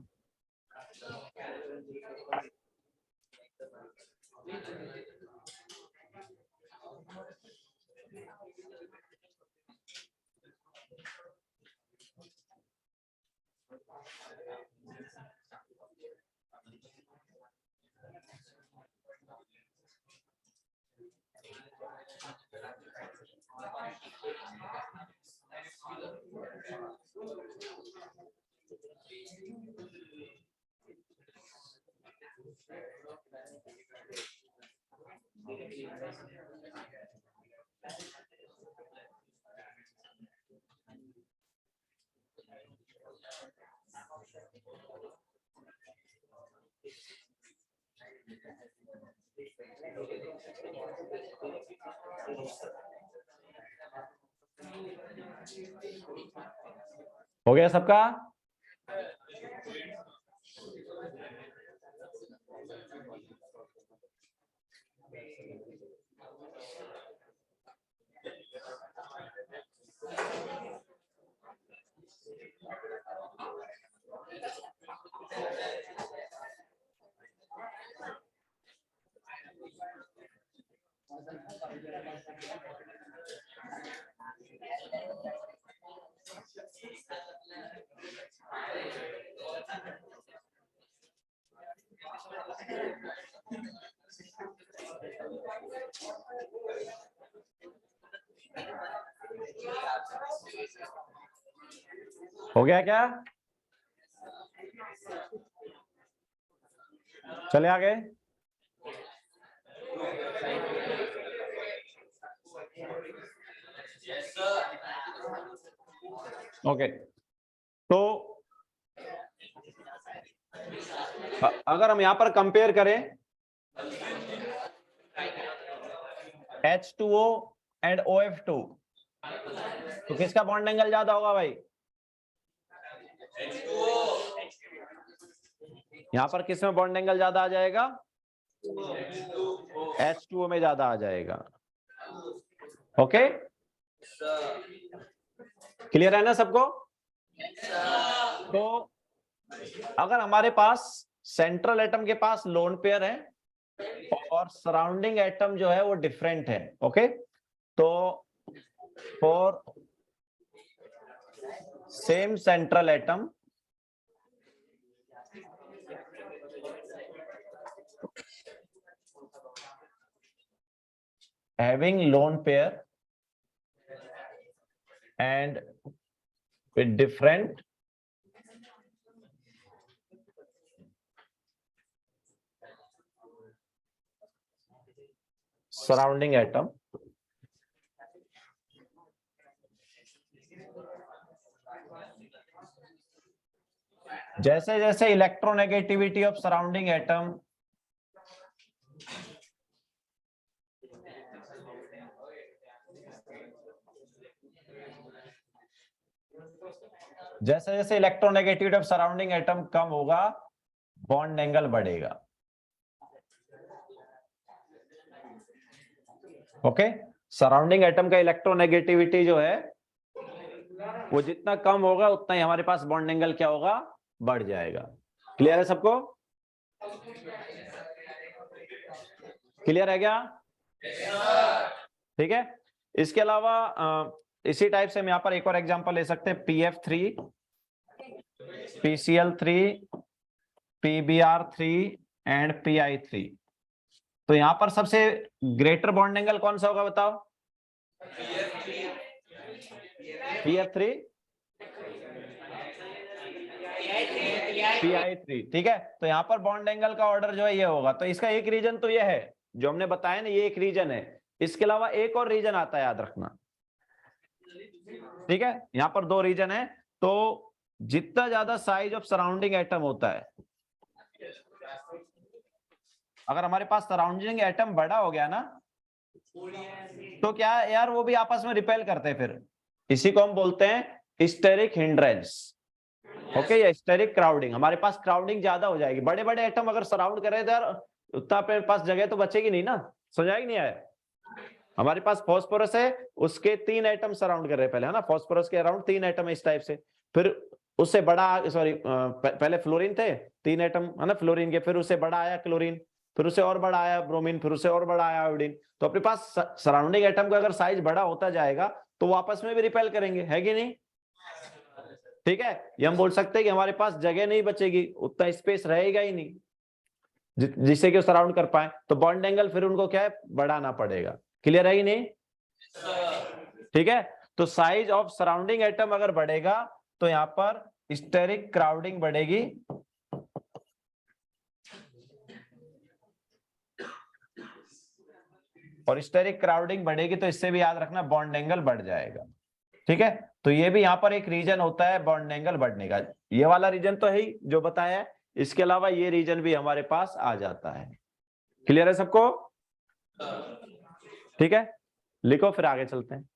हो गया सबका? हो गया क्या? चले आगे। ओके, तो अगर हम यहां पर कंपेयर करें H2O एंड OF2, तो किसका बॉन्ड एंगल ज्यादा होगा भाई? यहां पर किस में बॉन्ड एंगल ज्यादा आ जाएगा? H2O में ज्यादा आ जाएगा। ओके, क्लियर है ना सबको? तो अगर हमारे पास सेंट्रल एटम के पास लोन पेयर है और सराउंडिंग एटम जो है वो डिफरेंट है, ओके, तो for same central atom having lone pair and with different surrounding atom, जैसे जैसे इलेक्ट्रोनेगेटिविटी ऑफ सराउंडिंग एटम जैसे जैसे इलेक्ट्रोनेगेटिविटी ऑफ सराउंडिंग एटम कम होगा, बॉन्ड एंगल बढ़ेगा। ओके, सराउंडिंग एटम का इलेक्ट्रोनेगेटिविटी जो है वो जितना कम होगा उतना ही हमारे पास बॉन्ड एंगल क्या होगा, बढ़ जाएगा। क्लियर है सबको? क्लियर है क्या? ठीक है, इसके अलावा इसी टाइप से हम यहाँ पर एक और एग्जांपल ले सकते हैं, PF3, PCl3, PBr3 and PI3। तो यहाँ पर सबसे ग्रेटर बॉन्ड एंगल कौन सा होगा बताओ? PF3 PI3, ठीक है। तो यहाँ पर बॉन्ड एंगल का ऑर्डर जो है ये होगा। तो इसका एक रीजन तो ये है जो हमने बताया ना, ये एक रीजन है। इसके अलावा एक और रीजन आता है, याद रखना, ठीक है। यहाँ पर दो रीजन है। तो जितना ज्यादा साइज ऑफ सराउंडिंग एटम होता है, अगर हमारे पास सराउंडिंग एटम बड़ा हो गया ना, तो क्या यार वो भी आपस में रिपेल करते हैं फिर। इसी को हम बोलते हैं स्टेरिक हिंड्रेंस। ओके, या स्टेरिक क्राउडिंग। हमारे पास क्राउडिंग ज्यादा हो जाएगी। बड़े बड़े एटम अगर सराउंड कर रहे थे यार, उतना अपने पास जगह तो बचेगी नहीं ना। समझाएगी नहीं आया? हमारे पास फास्फोरस है, उसके 3 एटम सराउंड कर रहे हैं पहले, है ना। फास्फोरस के अराउंड 3 एटम है इस टाइप से। फिर उससे बड़ा, सॉरी, पहले फ्लोरीन थे 3 एटम, है ना, फ्लोरीन के। फिर उससे बड़ा आया क्लोरीन, फिर उससे और बड़ा आया ब्रोमीन, फिर उससे और बड़ा आया आयोडीन। तो अपने पास सराउंडिंग एटम का अगर साइज बड़ा होता जाएगा तो वो आपस में भी रिपेल करेंगे, है कि नहीं? ठीक है। ये हम बोल सकते हैं कि हमारे पास जगह नहीं बचेगी, उतना स्पेस रहेगा ही नहीं जिससे कि सराउंड कर पाए। तो बॉन्ड एंगल फिर उनको क्या है, बढ़ाना पड़ेगा। क्लियर है ही नहीं? ठीक है। तो साइज ऑफ सराउंडिंग एटम अगर बढ़ेगा तो यहां पर स्टेरिक क्राउडिंग बढ़ेगी, और स्टेरिक क्राउडिंग बढ़ेगी तो इससे भी याद रखना बॉन्ड एंगल बढ़ जाएगा। ठीक है। तो ये भी यहाँ पर एक रीजन होता है बॉन्ड एंगल बढ़ने का। ये वाला रीजन तो है ही जो बताया है, इसके अलावा ये रीजन भी हमारे पास आ जाता है। क्लियर है सबको? ठीक है, लिखो फिर आगे चलते हैं।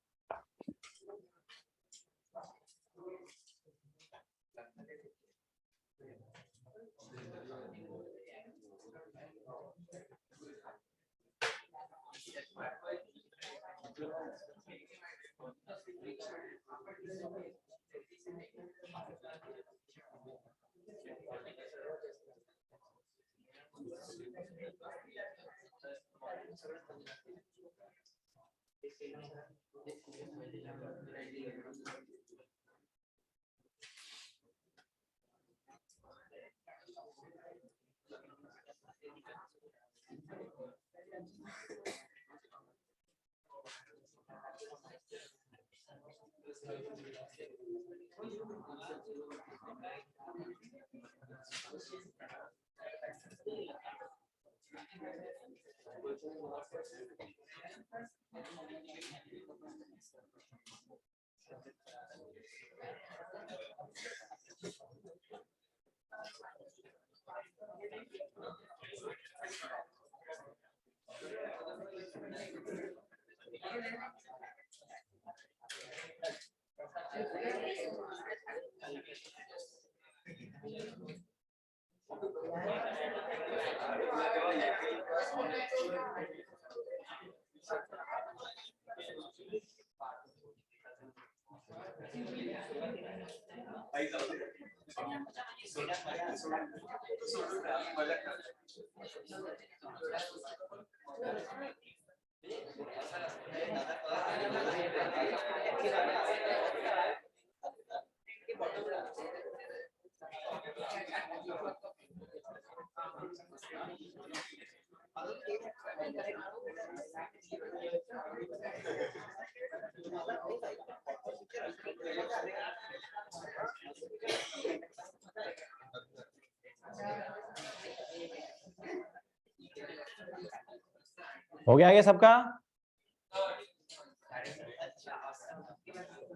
हो गया आगे सबका?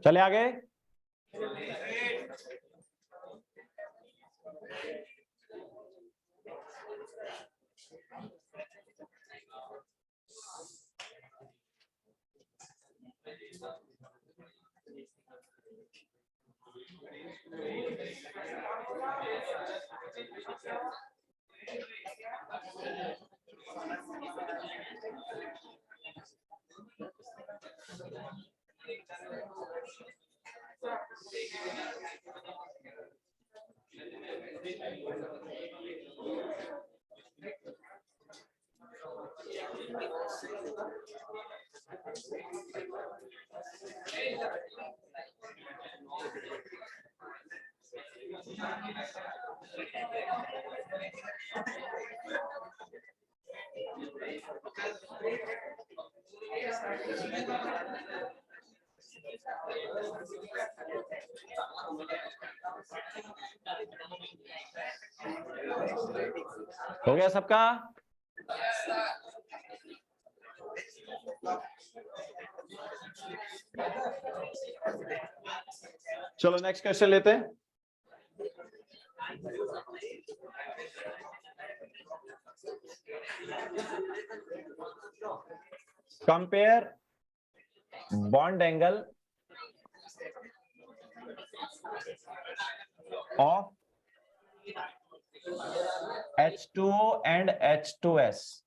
चले आगे। हो गया सबका? चलो नेक्स्ट क्वेश्चन लेते हैं। Compare bond angle of H2O and H2S.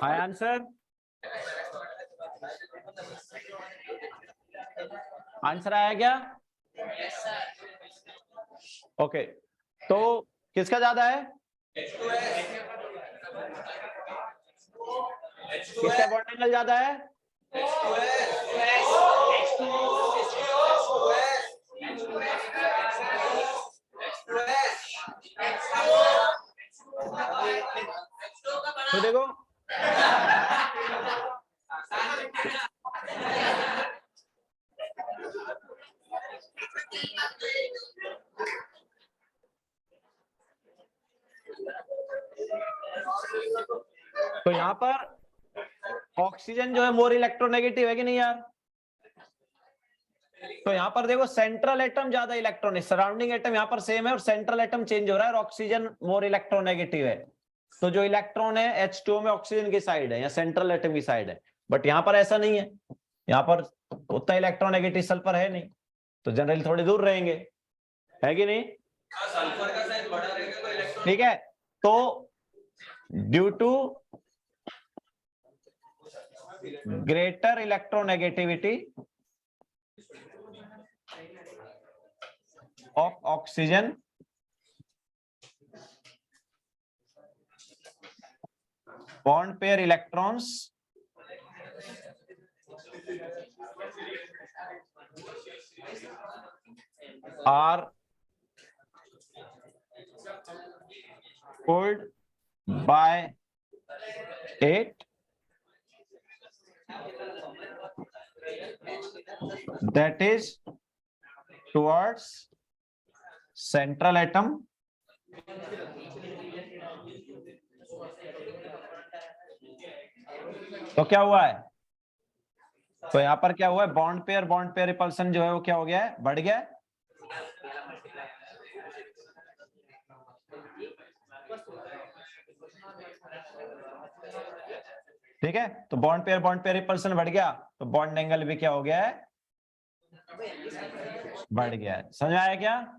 Hi answer, answer आया क्या? ओके, तो किसका ज्यादा है? एंगल ज्यादा है? तो देखो तो यहां पर ऑक्सीजन जो है मोर इलेक्ट्रोनेगेटिव है कि नहीं यार? तो यहां पर देखो सेंट्रल एटम ज्यादा इलेक्ट्रॉन है, सराउंडिंग एटम यहां पर सेम है और सेंट्रल एटम चेंज हो रहा है और ऑक्सीजन मोर इलेक्ट्रोनेगेटिव है। तो जो इलेक्ट्रॉन है H2O में ऑक्सीजन की साइड है या सेंट्रल एटम की साइड है, बट यहां पर ऐसा नहीं है, यहां पर उतना इलेक्ट्रोनेगेटिव सल्फर है नहीं, तो जनरली थोड़ी दूर रहेंगे, है कि नहीं? सल्फर का साइज बड़ा रहेगा तो इलेक्ट्रॉन। ठीक है, तो due to greater electronegativity of oxygen bond pair electrons are pulled by it, that is towards central atom तो क्या हुआ है? तो यहां पर क्या हुआ है? बॉन्ड पेयर रिपल्सन जो है वो क्या हो गया है? बढ़ गया है। ठीक है, तो बॉन्ड पेयर रिपल्सन बढ़ गया, तो बॉन्ड एंगल भी क्या हो गया है? बढ़ गया है। समझ आया क्या?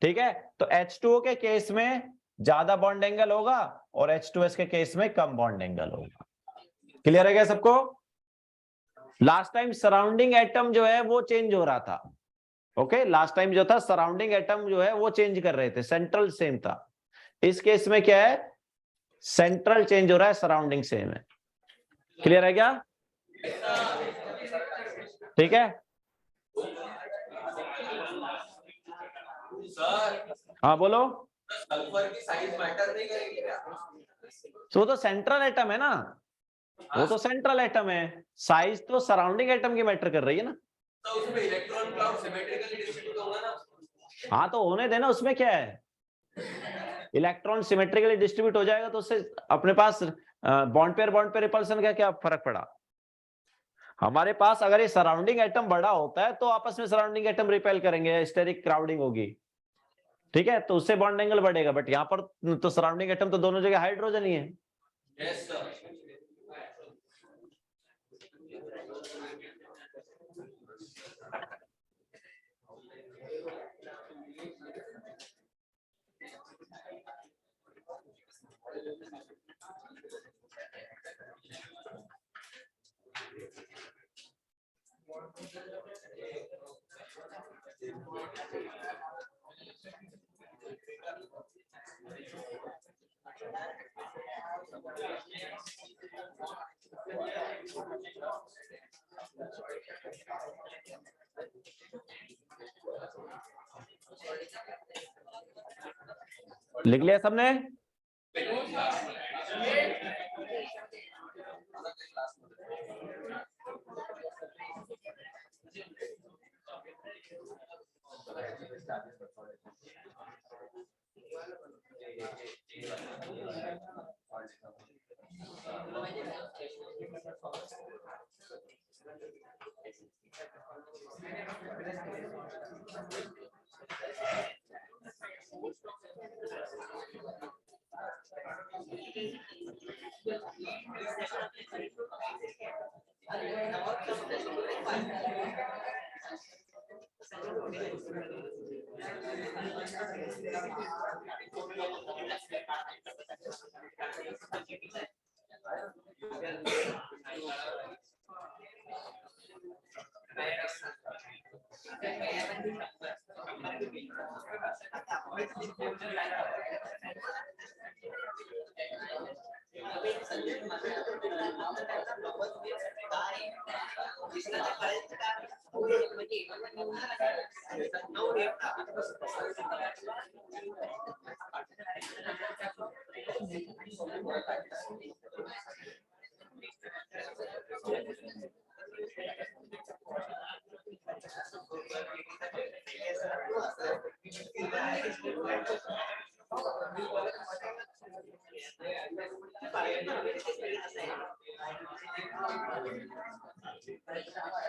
ठीक है, तो H2O के केस में ज्यादा बॉन्ड एंगल होगा और H2S के केस में कम बॉन्ड एंगल होगा। क्लियर है क्या सबको? लास्ट टाइम सराउंडिंग एटम जो है वो चेंज हो रहा था। ओके, लास्ट टाइम जो था सराउंडिंग एटम जो है वो चेंज कर रहे थे, सेंट्रल सेम था। इस केस में क्या है? सेंट्रल चेंज हो रहा है, सराउंडिंग सेम है। क्लियर है क्या? ठीक है, सर हाँ बोलो। सल्फर की साइज मैटर नहीं करेगी क्या? तो वो तो सेंट्रल एटम है ना, वो तो सेंट्रल एटम है, साइज तो सराउंडिंग एटम की मैटर कर रही है ना। तो उसमें इलेक्ट्रॉन क्लाउड सिमेट्रिकली डिस्ट्रीब्यूट होगा ना। हाँ तो होने देना, उसमें क्या है? इलेक्ट्रॉन सिमेट्रिकली डिस्ट्रीब्यूट हो जाएगा तो उससे अपने पास बॉन्ड पेयर रिपल्सन का क्या फर्क पड़ा? हमारे पास अगर ये सराउंडिंग एटम बड़ा होता है तो आपस में सराउंडिंग एटम रिपेल करेंगे, स्टेरिक क्राउडिंग होगी, ठीक है, तो उससे बॉन्ड एंगल बढ़ेगा। बट यहाँ पर तो सराउंडिंग एटम तो दोनों जगह हाइड्रोजन ही है। Yes sir. लिख लिया सबने?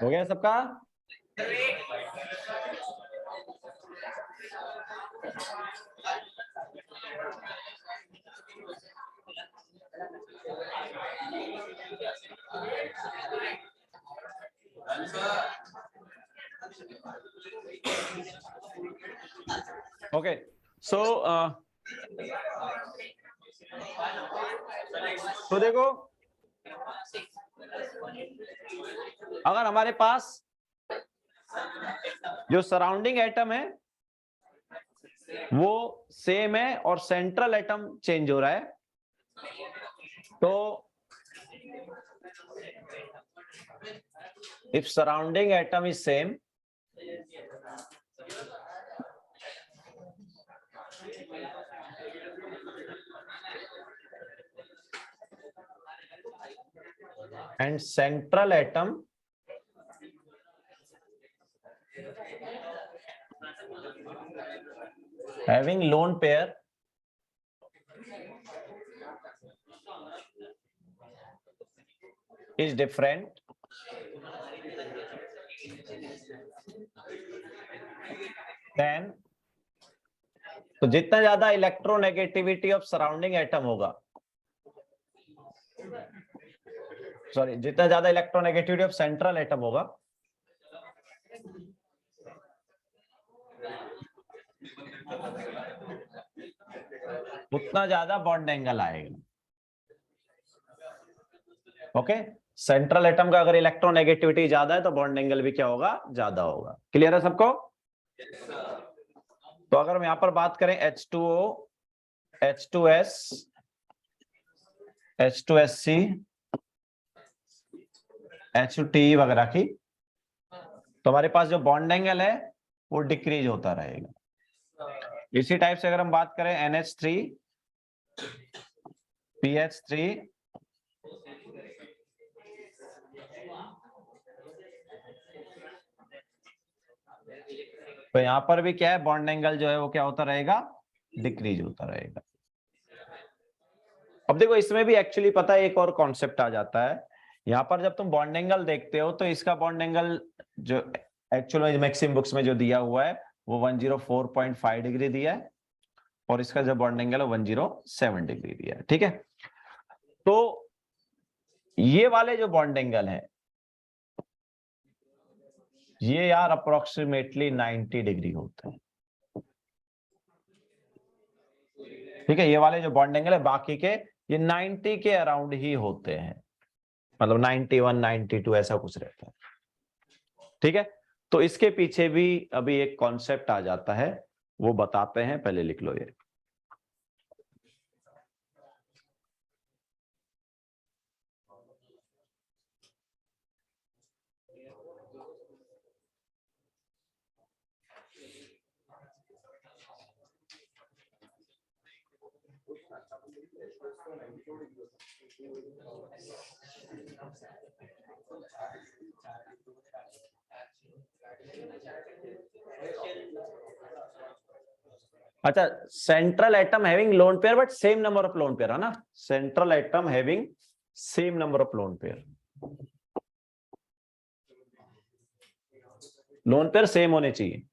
हो गया सबका? ओके सो तो देखो, अगर हमारे पास जो सराउंडिंग एटम है वो सेम है और सेंट्रल एटम चेंज हो रहा है, तो if surrounding atom is same and central atom having lone pair is different, then तो जितना ज्यादा इलेक्ट्रोनेगेटिविटी ऑफ सराउंडिंग एटम होगा, सॉरी जितना ज्यादा इलेक्ट्रोनेगेटिविटी ऑफ सेंट्रल एटम होगा, उतना ज्यादा बॉन्ड एंगल आएगा। ओके, सेंट्रल एटम का अगर इलेक्ट्रोनेगेटिविटी ज्यादा है तो बॉन्ड एंगल भी क्या होगा? ज्यादा होगा। क्लियर है सबको? तो अगर हम यहां पर बात करें H2O, H2S, H2SC, HT वगैरह की, तो हमारे पास जो बॉन्ड एंगल है वो डिक्रीज होता रहेगा। इसी टाइप से अगर हम बात करें NH3, PH3, तो यहां पर भी क्या है? बॉन्ड एंगल जो है वो क्या होता रहेगा? डिक्रीज होता रहेगा। अब देखो इसमें भी एक्चुअली पता है एक और कॉन्सेप्ट आ जाता है। यहाँ पर जब तुम बॉन्ड एंगल देखते हो तो इसका बॉन्ड एंगल जो एक्चुअल मैक्सिम बुक्स में जो दिया हुआ है वो 104.5 डिग्री दिया है और इसका जो बॉन्ड एंगल है 107 डिग्री दिया है। ठीक है, तो ये वाले जो बॉन्ड एंगल है ये यार अप्रोक्सीमेटली 90 डिग्री होते हैं। ठीक है, ये वाले जो बॉन्ड एंगल है बाकी के ये 90 के अराउंड ही होते हैं, मतलब 91, 92 ऐसा कुछ रहता है। ठीक है, तो इसके पीछे भी अभी एक कॉन्सेप्ट आ जाता है, वो बताते हैं, पहले लिख लो ये। अच्छा, central atom having lone pair but same number of lone pair, है ना? Central atom having same number of lone pair, lone pair same होने चाहिए।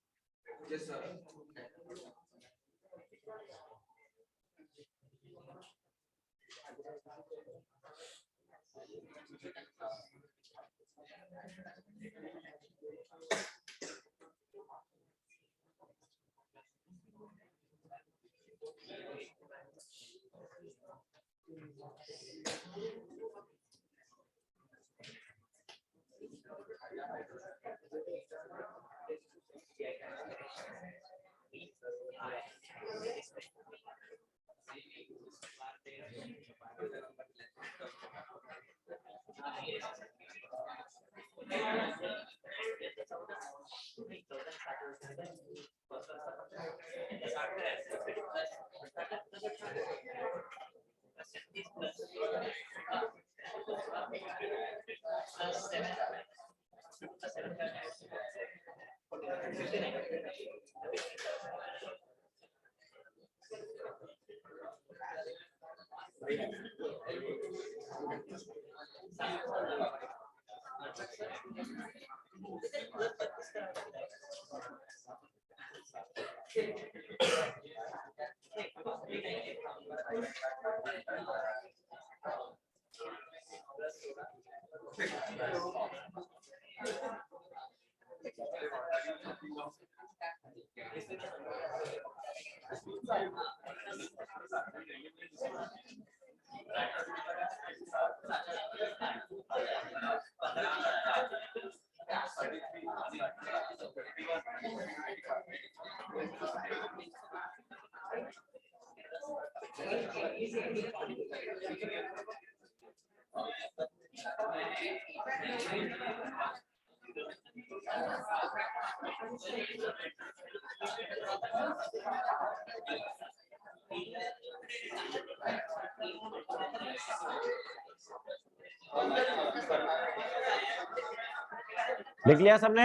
लिख लिया सबने?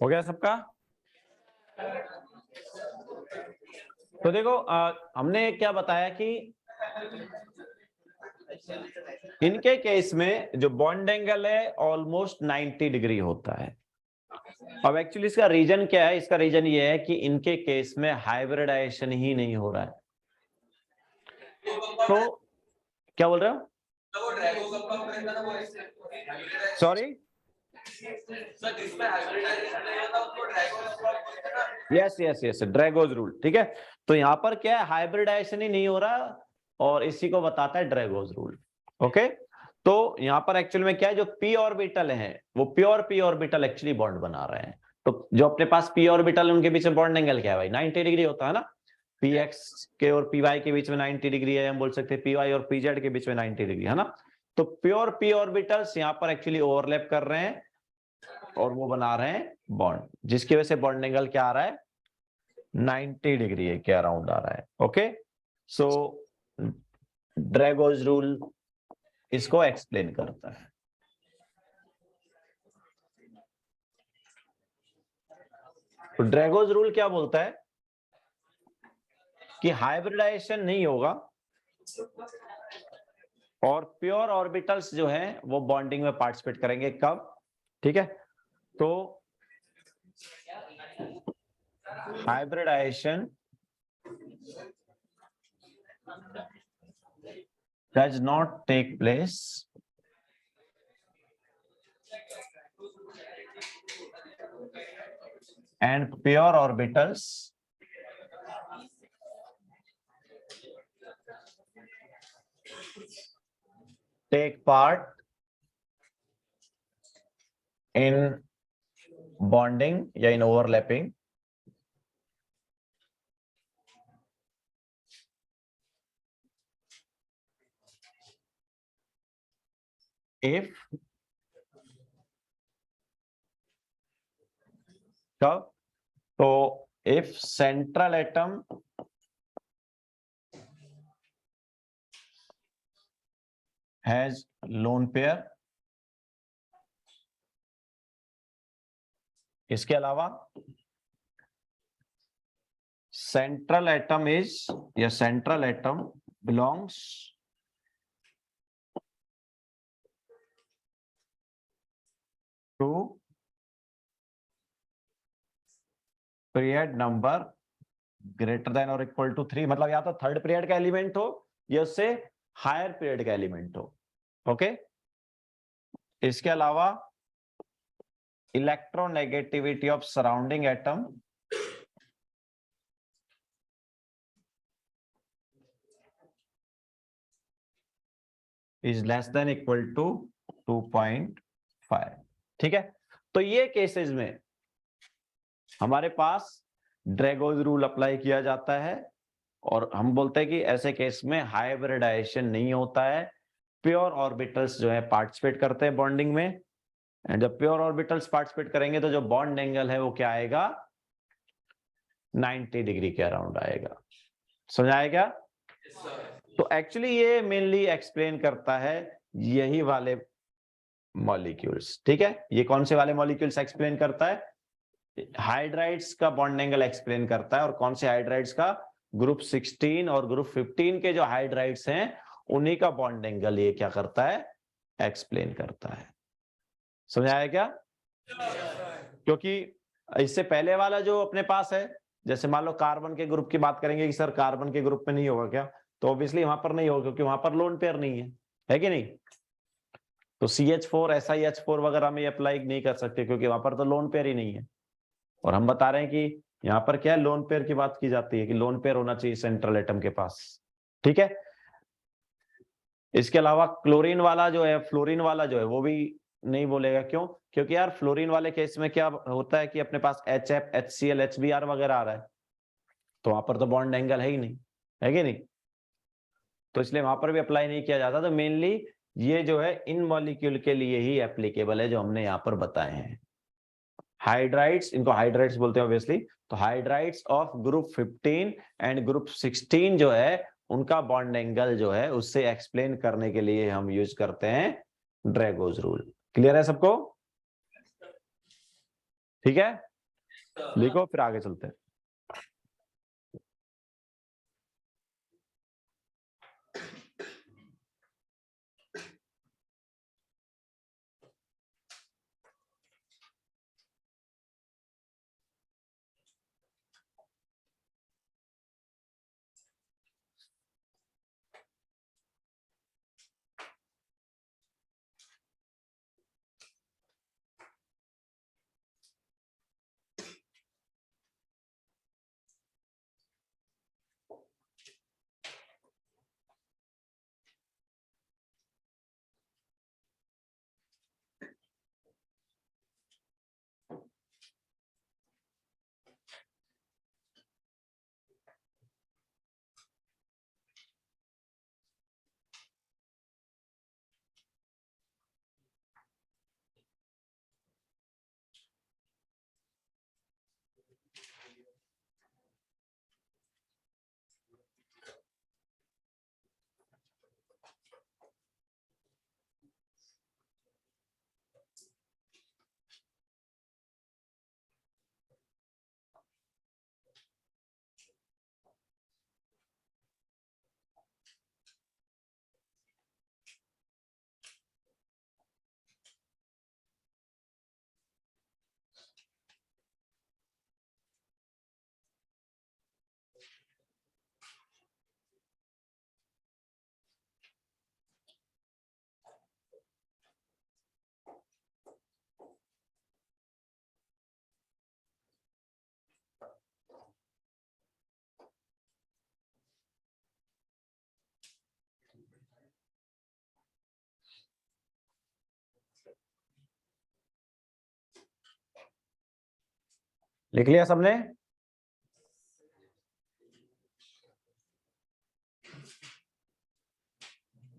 हो गया सबका? तो देखो हमने क्या बताया कि इनके केस में जो बॉन्ड एंगल है ऑलमोस्ट 90 डिग्री होता है। अब एक्चुअली इसका रीजन क्या है? इसका रीजन ये है कि इनके केस में हाइब्रिडाइजेशन ही नहीं हो रहा है। तो क्या बोल रहे हो? Sorry, yes yes yes, Drago's rule. ठीक है, तो यहां पर क्या है, हाइब्रिडाइजेशन ही नहीं हो रहा और इसी को बताता है ड्रैगोज रूल। ओके, तो यहां पर एक्चुअल में क्या है, जो पी ऑर्बिटल है वो pure P orbital actually bond बना रहे हैं। तो जो अपने पास पी ऑर्बिटल है उनके बीच में बॉन्ड एंगल क्या है भाई? 90 डिग्री होता है ना। पी एक्स के और पी वाई के बीच में 90 डिग्री है, हम बोल सकते हैं पी वाई और पी जेड के बीच में 90 डिग्री है ना। तो प्योर पी ऑर्बिटल्स यहाँ पर एक्चुअली ओवरलैप कर रहे हैं और वो बना रहे हैं बॉन्ड, जिसकी वजह से बॉन्ड एंगल क्या आ रहा है? 90 डिग्री है के अराउंड आ रहा है। ओके, सो ड्रैगोज रूल इसको एक्सप्लेन करता है। तो ड्रैगोज रूल क्या बोलता है कि हाइब्रिडाइजेशन नहीं होगा और प्योर ऑर्बिटल्स जो हैं वो बॉन्डिंग में पार्टिसिपेट करेंगे। कब? ठीक है, तो hybridisation does not take place and pure orbitals take part in bonding या in overlapping if कब? तो if central atom has lone pair, इसके अलावा central atom is या central atom belongs to period number greater than और equal to 3, मतलब या तो थर्ड पीरियड का एलिमेंट हो या उससे हायर पीरियड का एलिमेंट हो। ओके, इसके अलावा electronegativity of surrounding atom is less than equal to 2.5। ठीक है, तो ये केसेस में हमारे पास ड्रैगोज रूल अप्लाई किया जाता है और हम बोलते हैं कि ऐसे केस में हाइब्रिडाइजेशन नहीं होता है, प्योर ऑर्बिटल्स जो है पार्टिसिपेट करते हैं बॉन्डिंग में। एंड जब प्योर ऑर्बिटल्स पार्टिसिपेट करेंगे तो जो बॉन्ड एंगल है वो क्या आएगा, 90 डिग्री के अराउंड आएगा। समझ आएगा? तो एक्चुअली ये मेनली एक्सप्लेन करता है यही वाले मॉलिक्यूल्स। ठीक है, ये कौन से वाले मॉलिक्यूल्स एक्सप्लेन करता है? हाइड्राइड्स का बॉन्ड एंगल एक्सप्लेन करता है। और कौन से हाइड्राइड्स का? ग्रुप 16 और ग्रुप 15 के जो हाइड्राइड्स हैं उन्हीं का बॉन्ड एंगल ये क्या करता है, एक्सप्लेन करता है। समझ आया क्या? क्योंकि इससे पहले वाला जो अपने पास है, जैसे मान लो कार्बन के ग्रुप की बात करेंगे कि सर कार्बन के ग्रुप में नहीं होगा क्या, तो ऑब्वियसली वहां पर नहीं होगा क्योंकि वहां पर लोन पेयर नहीं है कि नहीं? तो CH4 SiH4 वगैरह में अप्लाई नहीं कर सकते क्योंकि वहां पर तो लोन पेयर ही नहीं है। और हम बता रहे हैं कि यहाँ पर क्या है, लोन पेयर की बात की जाती है कि लोन पेयर होना चाहिए सेंट्रल एटम के पास। ठीक है, इसके अलावा क्लोरीन वाला जो है, फ्लोरीन वाला जो है वो भी नहीं बोलेगा। क्यों? क्योंकि यार फ्लोरीन वाले केस में क्या होता है कि अपने पास HF HCl HBr वगैरह आ रहा है, तो वहां पर तो बॉन्ड एंगल है ही नहीं, है कि नहीं? तो इसलिए वहां पर भी अप्लाई नहीं किया जाता। तो मेनली ये जो है इन मॉलिक्यूल के लिए ही एप्लीकेबल है जो हमने यहाँ पर बताए हैं। हाइड्राइड्स, इनको हाइड्राइड्स बोलते हैं ऑब्वियसली। तो hydrides of group 15 and group 16 जो है उनका बॉन्ड एंगल जो है उससे एक्सप्लेन करने के लिए हम यूज करते हैं ड्रैगोज रूल। क्लियर है सबको? ठीक है, लिखो फिर आगे चलते हैं। लिख लिया सबने?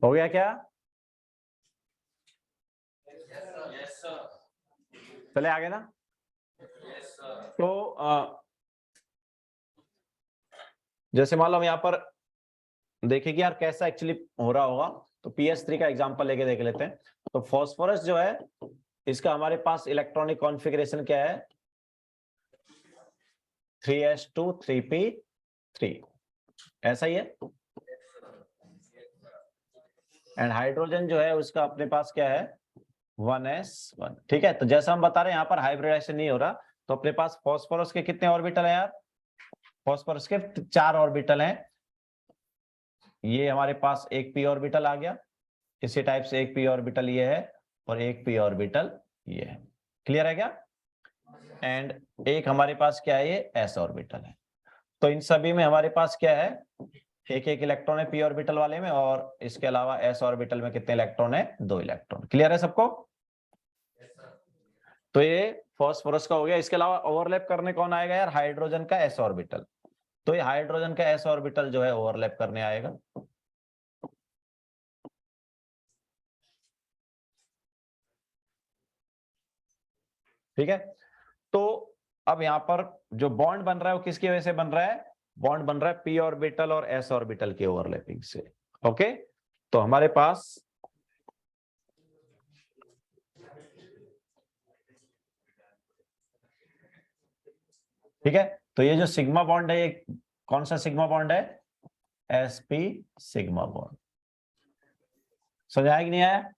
हो गया क्या? चले आगे ना। तो जैसे मान लो हम यहाँ पर देखें कि यार कैसा एक्चुअली हो रहा होगा, तो PS3 का एग्जांपल लेके देख लेते हैं। तो फास्फोरस जो है इसका हमारे पास इलेक्ट्रॉनिक कॉन्फ़िगरेशन क्या है, 3s2 3p3, ऐसा ही है। एंड हाइड्रोजन जो है उसका अपने पास क्या है, 1s1। ठीक है, तो जैसा हम बता रहे हैं यहाँ पर हाइब्रिडाइजेशन नहीं हो रहा, तो अपने पास फास्फोरस के कितने ऑर्बिटल हैं यार? फास्फोरस के 4 ऑर्बिटल हैं। ये हमारे पास एक पी ऑर्बिटल आ गया, इसी टाइप से एक पी ऑर्बिटल ये है और एक पी ऑर्बिटल ये है। क्लियर है क्या? एंड एक हमारे पास क्या है, ये एस ऑर्बिटल है। तो इन सभी में हमारे पास क्या है, एक एक इलेक्ट्रॉन है पी ऑर्बिटल वाले में, और इसके अलावा एस ऑर्बिटल में कितने इलेक्ट्रॉन है? 2 इलेक्ट्रॉन। क्लियर है सबको? तो ये फास्फोरस का हो गया। इसके अलावा ओवरलैप करने कौन आएगा यार? हाइड्रोजन का एस ऑर्बिटल। तो ये हाइड्रोजन का एस ऑर्बिटल जो है ओवरलैप करने आएगा। ठीक है, तो अब यहां पर जो बॉन्ड बन रहा है वो किसकी वजह से बन रहा है? बॉन्ड बन रहा है पी ऑर्बिटल और एस ऑर्बिटल के ओवरलैपिंग से। ओके, तो हमारे पास ठीक है, तो ये जो सिग्मा बॉन्ड है, ये कौन सा सिग्मा बॉन्ड है? sp sigma bond. समझ आया कि नहीं आया?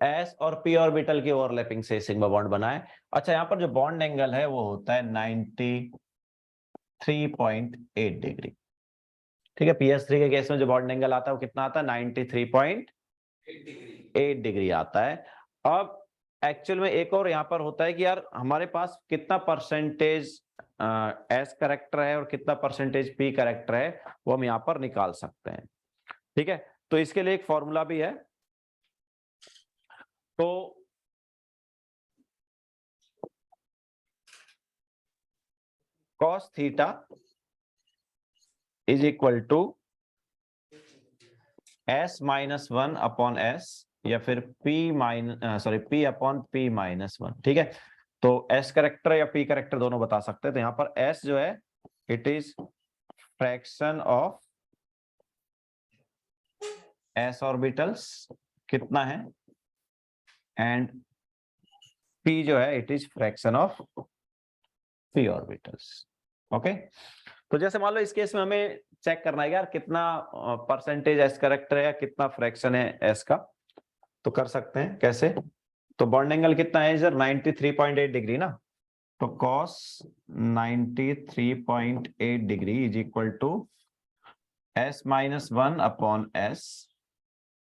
एस और पी ऑर्बिटल की ओवरलैपिंग से सिग्मा बॉन्ड बना है। अच्छा, यहाँ पर जो बॉन्ड एंगल है वो होता है 93.8 डिग्री। ठीक है, PS3 के केस में जो बॉन्ड एंगल आता है वो कितना आता है? 93.8 डिग्री आता है। अब एक्चुअल में एक और यहाँ पर होता है कि यार हमारे पास कितना परसेंटेज एस करेक्टर है और कितना परसेंटेज पी करेक्टर है, वो हम यहाँ पर निकाल सकते हैं। ठीक है, तो इसके लिए एक फॉर्मूला भी है। तो cos theta is equal to S-1 upon S, या फिर P अपॉन P-1। ठीक है, तो S करेक्टर या P करेक्टर दोनों बता सकते हैं। तो यहाँ पर S जो है it is fraction of S orbitals, कितना है, एंड P जो है it is fraction of P orbitals. Okay, तो जैसे मान लो इस केस में हमें चेक करना है यार कितना परसेंटेज एस करेक्टर है या कितना फ्रैक्शन है एस का, तो कर सकते हैं। कैसे? तो बॉन्ड एंगल कितना है इधर? 93.8 डिग्री ना, तो cos 93.8 degree is equal to S-1 upon S।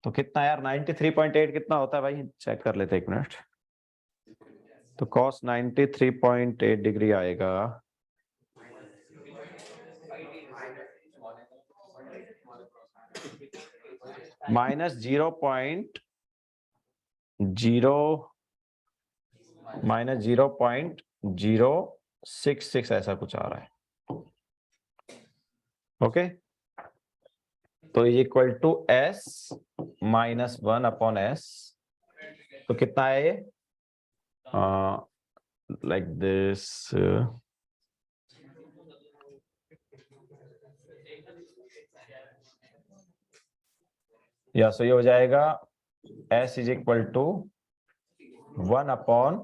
तो कितना यार 93.8 कितना होता है भाई? चेक कर लेते हैं एक मिनट। तो cos 93.8 डिग्री आएगा माइनस 0.066 ऐसा कुछ आ रहा है। ओके, तो is equal to S-1 upon S। तो कितना है ये? लाइक दिस, या सो ये हो जाएगा S is equal to 1 upon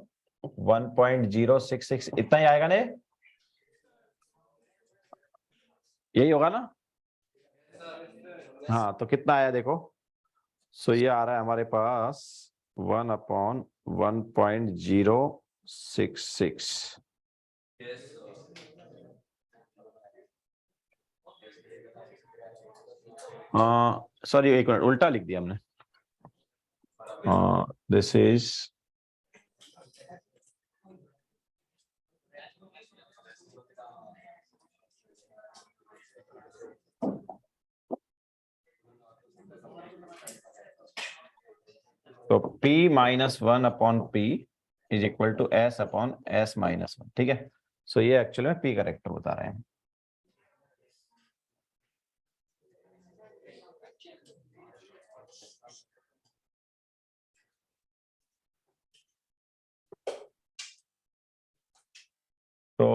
1.066, इतना ही आएगा ना? यही होगा ना? हाँ, तो कितना आया देखो। सो ये आ रहा है हमारे पास 1 अपॉन 1.066। सॉरी, एक मिनट, उल्टा लिख दिया हमने। दिस इज तो P-1 upon P is equal to S upon S-1। ठीक है, सो ये एक्चुअली में P करेक्टर बता रहे हैं। तो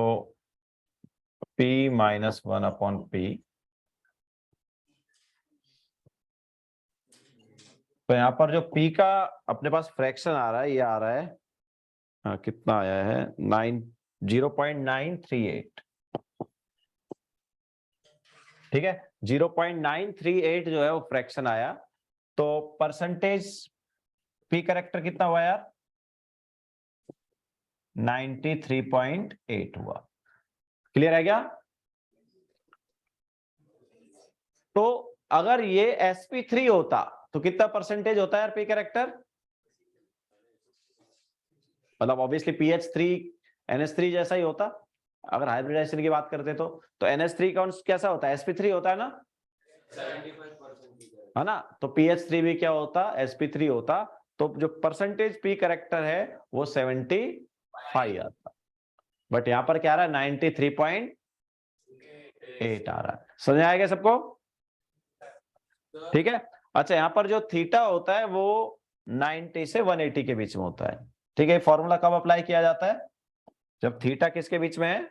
P-1 अपॉन P, तो यहाँ पर जो P का अपने पास फ्रैक्शन आ रहा है, ये आ रहा है कितना आया है? 0.938। ठीक है, 0.938 जो है वो फ्रैक्शन आया। तो परसेंटेज P करेक्टर कितना हुआ यार? 93.8 हुआ। क्लियर है क्या? तो अगर ये sp3 होता तो कितना परसेंटेज होता है यार पी कैरेक्टर? मतलब ऑब्वियसली pH3 NH3 जैसा ही होता अगर हाइब्रिडाइजेशन की बात करते तो NH3 कौन कैसा होता है? sp3 होता है ना, 75% है ना? तो pH3 भी क्या होता? sp3 होता। तो जो परसेंटेज पी कैरेक्टर है वो 75 आता, बट यहां पर क्या आ रहा है? 93.8 आ रहा है। समझ आएगा सबको? ठीक है। अच्छा, यहाँ पर जो थीटा होता है वो 90 से 180 के बीच में होता है। ठीक है, फॉर्मूला कब अप्लाई किया जाता है? जब थीटा किसके बीच में है?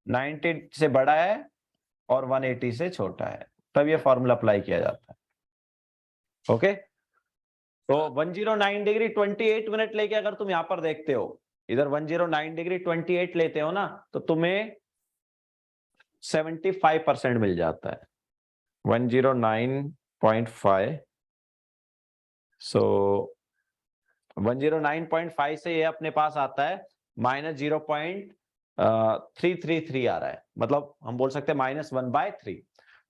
90 से बड़ा है और 180 से छोटा है, तब ये फॉर्मूला अप्लाई किया जाता है। ओके, तो 109 डिग्री 28 मिनट लेके अगर तुम यहां पर देखते हो, इधर 109 डिग्री 28 लेते हो ना, तो तुम्हें 75% मिल जाता है। 109.5, सो 109.5 से ये अपने पास आता है -0.333 आ रहा है, मतलब हम बोल सकते हैं -1/3।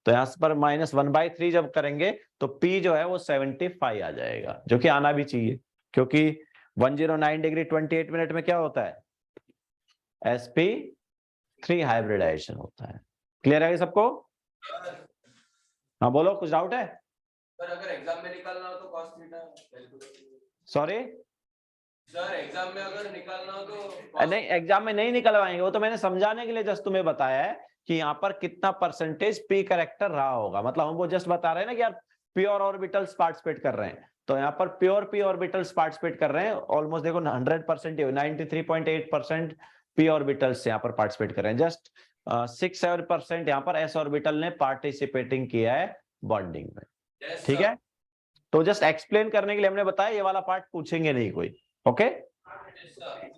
तो यहां पर -1/3 जब करेंगे तो P जो है वो 75 आ जाएगा, जो कि आना भी चाहिए, क्योंकि 109 डिग्री 28 मिनट में क्या होता है? sp3 हाइब्रिडाइजेशन होता है। क्लियर है सबको? हाँ बोलो, कुछ डाउट है? सर अगर एग्जाम में निकालना हो तो cos theta sorry sir, exam में अगर निकालना हो तो नहीं, एग्जाम में नहीं निकलवाएंगे, वो तो मैंने समझाने के लिए जस्ट तुम्हें बताया है कि यहाँ पर कितना परसेंटेज पी कैरेक्टर रहा होगा। मतलब हम वो जस्ट बता रहे हैं ना कि यार प्योर ऑर्बिटल्स पार्टिसिपेट कर रहे हैं, तो यहाँ पर प्योर पी ऑर्बिटल्स पार्टिसिपेट कर रहे हैं। ऑलमोस्ट देखो 100%, 93.8% पी ऑर्बिटल्स यहाँ पर पार्टिसिपेट कर रहे हैं। जस्ट 6-7% यहाँ पर एस ऑर्बिटल ने पार्टिसिपेटिंग किया है बॉन्डिंग में। yes, ठीक है, तो जस्ट एक्सप्लेन करने के लिए हमने बताया, ये वाला पार्ट पूछेंगे नहीं कोई। Okay, yes, sir.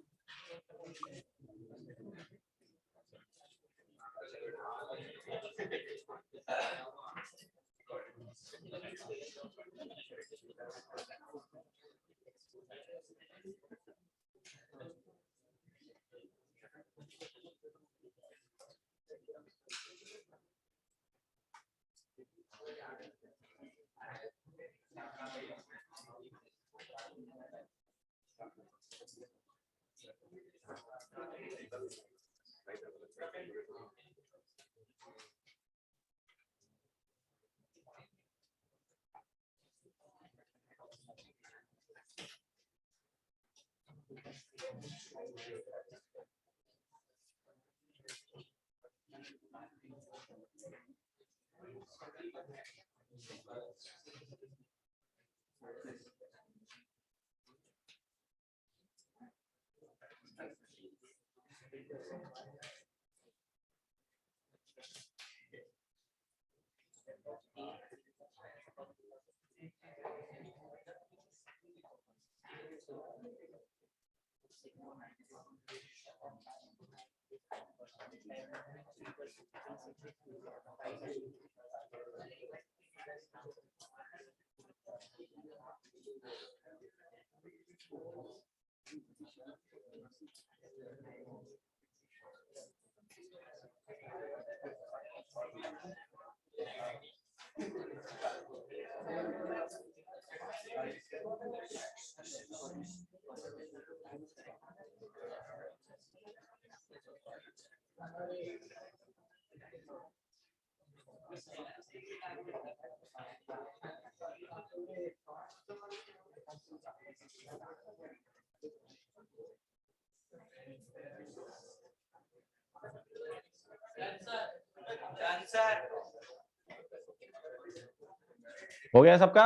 हो गया सबका?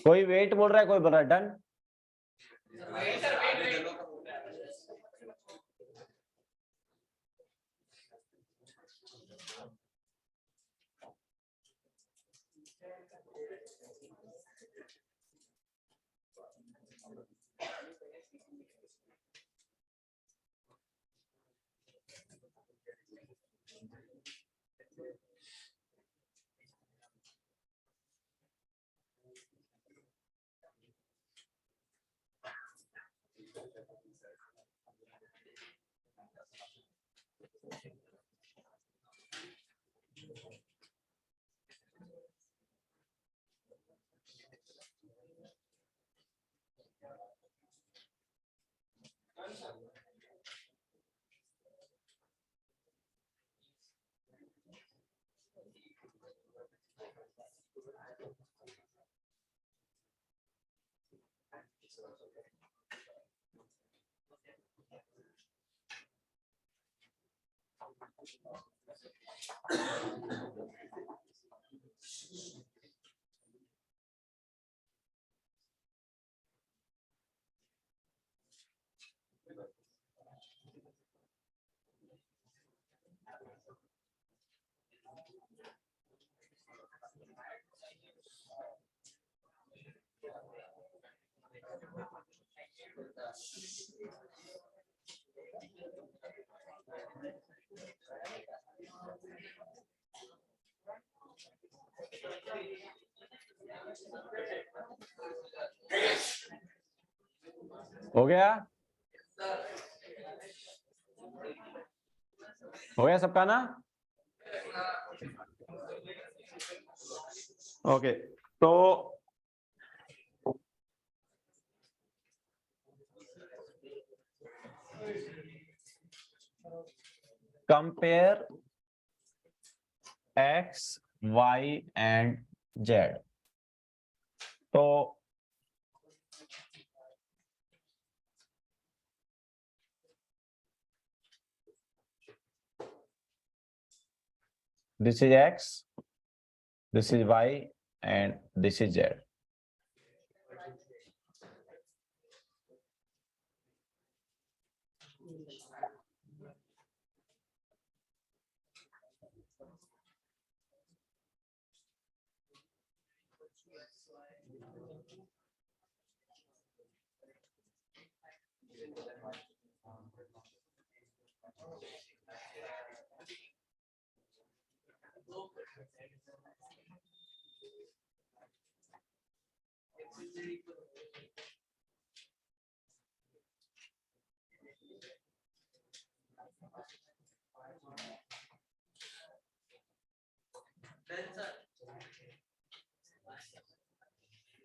कोई वेट बोल रहा है, कोई बोल रहा है डन? हो गया? हो गया सबका ना? ओके, तो compare x, y and z। तो this is x, this is y and this is z।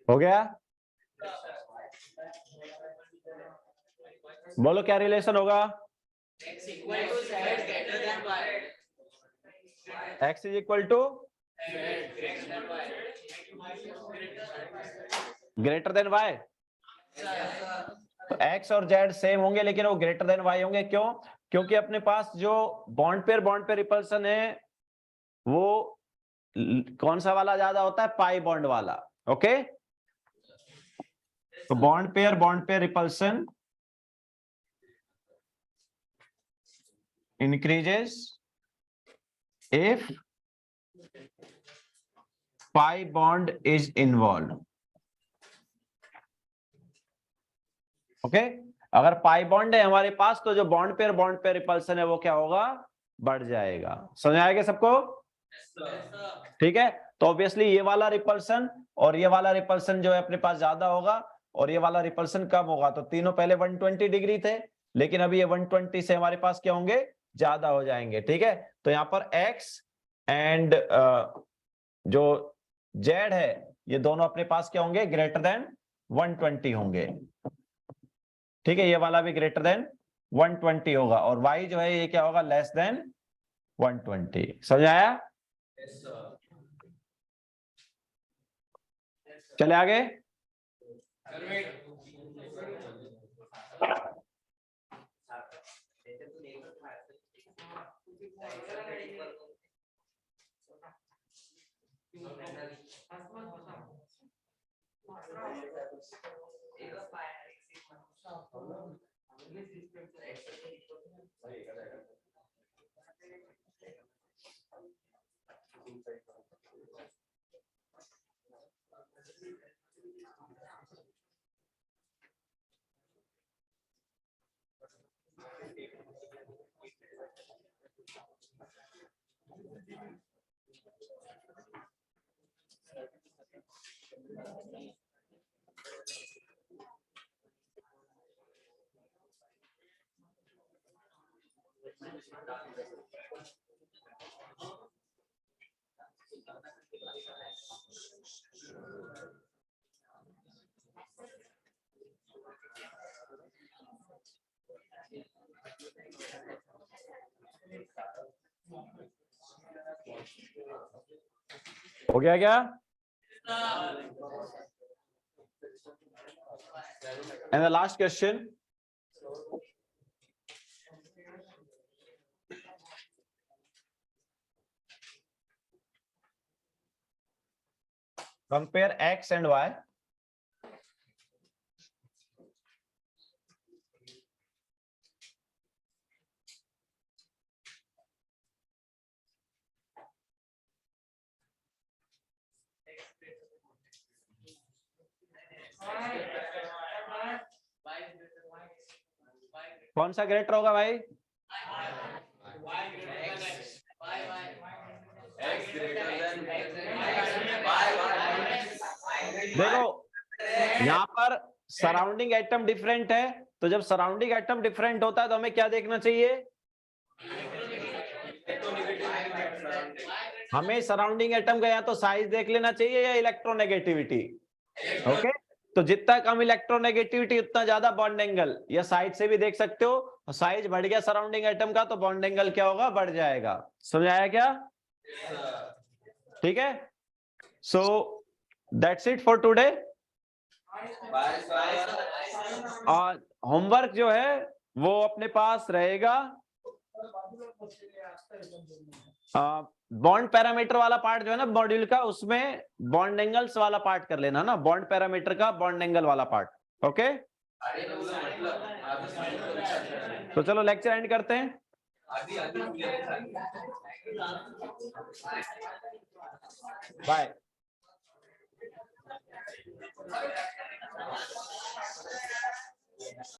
हो गया? बोलो क्या रिलेशन होगा? X equal to Z greater than Y. x is equal to greater than y। तो x और z same होंगे लेकिन वो ग्रेटर देन y होंगे। क्यों? क्योंकि अपने पास जो बॉन्ड पेयर रिपल्सन है वो कौन सा वाला ज्यादा होता है? पाई बॉन्ड वाला। ओके, तो bond pair repulsion increases if pi bond is involved। Okay, अगर पाई बॉन्ड है हमारे पास तो जो बॉन्ड पेयर रिपल्सन है वो क्या होगा? बढ़ जाएगा। समझ आएगा सबको? ठीक है, तो ऑब्वियसली ये वाला रिपल्सन और ये वाला रिपल्सन जो है अपने पास ज्यादा होगा और ये वाला रिपल्सन कम होगा। तो तीनों पहले 120 डिग्री थे लेकिन अभी ये 120 से हमारे पास क्या होंगे? ज्यादा हो जाएंगे। ठीक है, तो यहाँ पर x एंड जो z है ये दोनों अपने पास क्या होंगे? ग्रेटर देन 120 होंगे। ठीक है, ये वाला भी ग्रेटर देन 120 होगा और y जो है ये क्या होगा? Less than 120। समझ आया? चले आगे। हो गया क्या? And the last question, compare x and y. कौन सा ग्रेटर होगा भाई? देखो यहाँ पर सराउंडिंग एटम डिफरेंट है, तो जब सराउंडिंग एटम डिफरेंट होता है तो हमें क्या देखना चाहिए? हमें सराउंडिंग एटम का या तो साइज देख लेना चाहिए या इलेक्ट्रोनेगेटिविटी। ओके, तो जितना कम इलेक्ट्रोनेगेटिविटी उतना ज्यादा बॉन्ड एंगल, या साइड से भी देख सकते हो, साइज बढ़ गया सराउंडिंग एटम का तो बॉन्ड एंगल क्या होगा? बढ़ जाएगा। समझाया क्या? ठीक है, so that's it for today. और होमवर्क जो है वो अपने पास रहेगा, बॉन्ड पैरामीटर वाला पार्ट जो है ना मॉड्यूल का, उसमें बॉन्ड एंगल्स वाला पार्ट कर लेना ना, बॉन्ड पैरामीटर का बॉन्ड एंगल वाला पार्ट। ओके, तो चलो लेक्चर एंड करते हैं। बाय।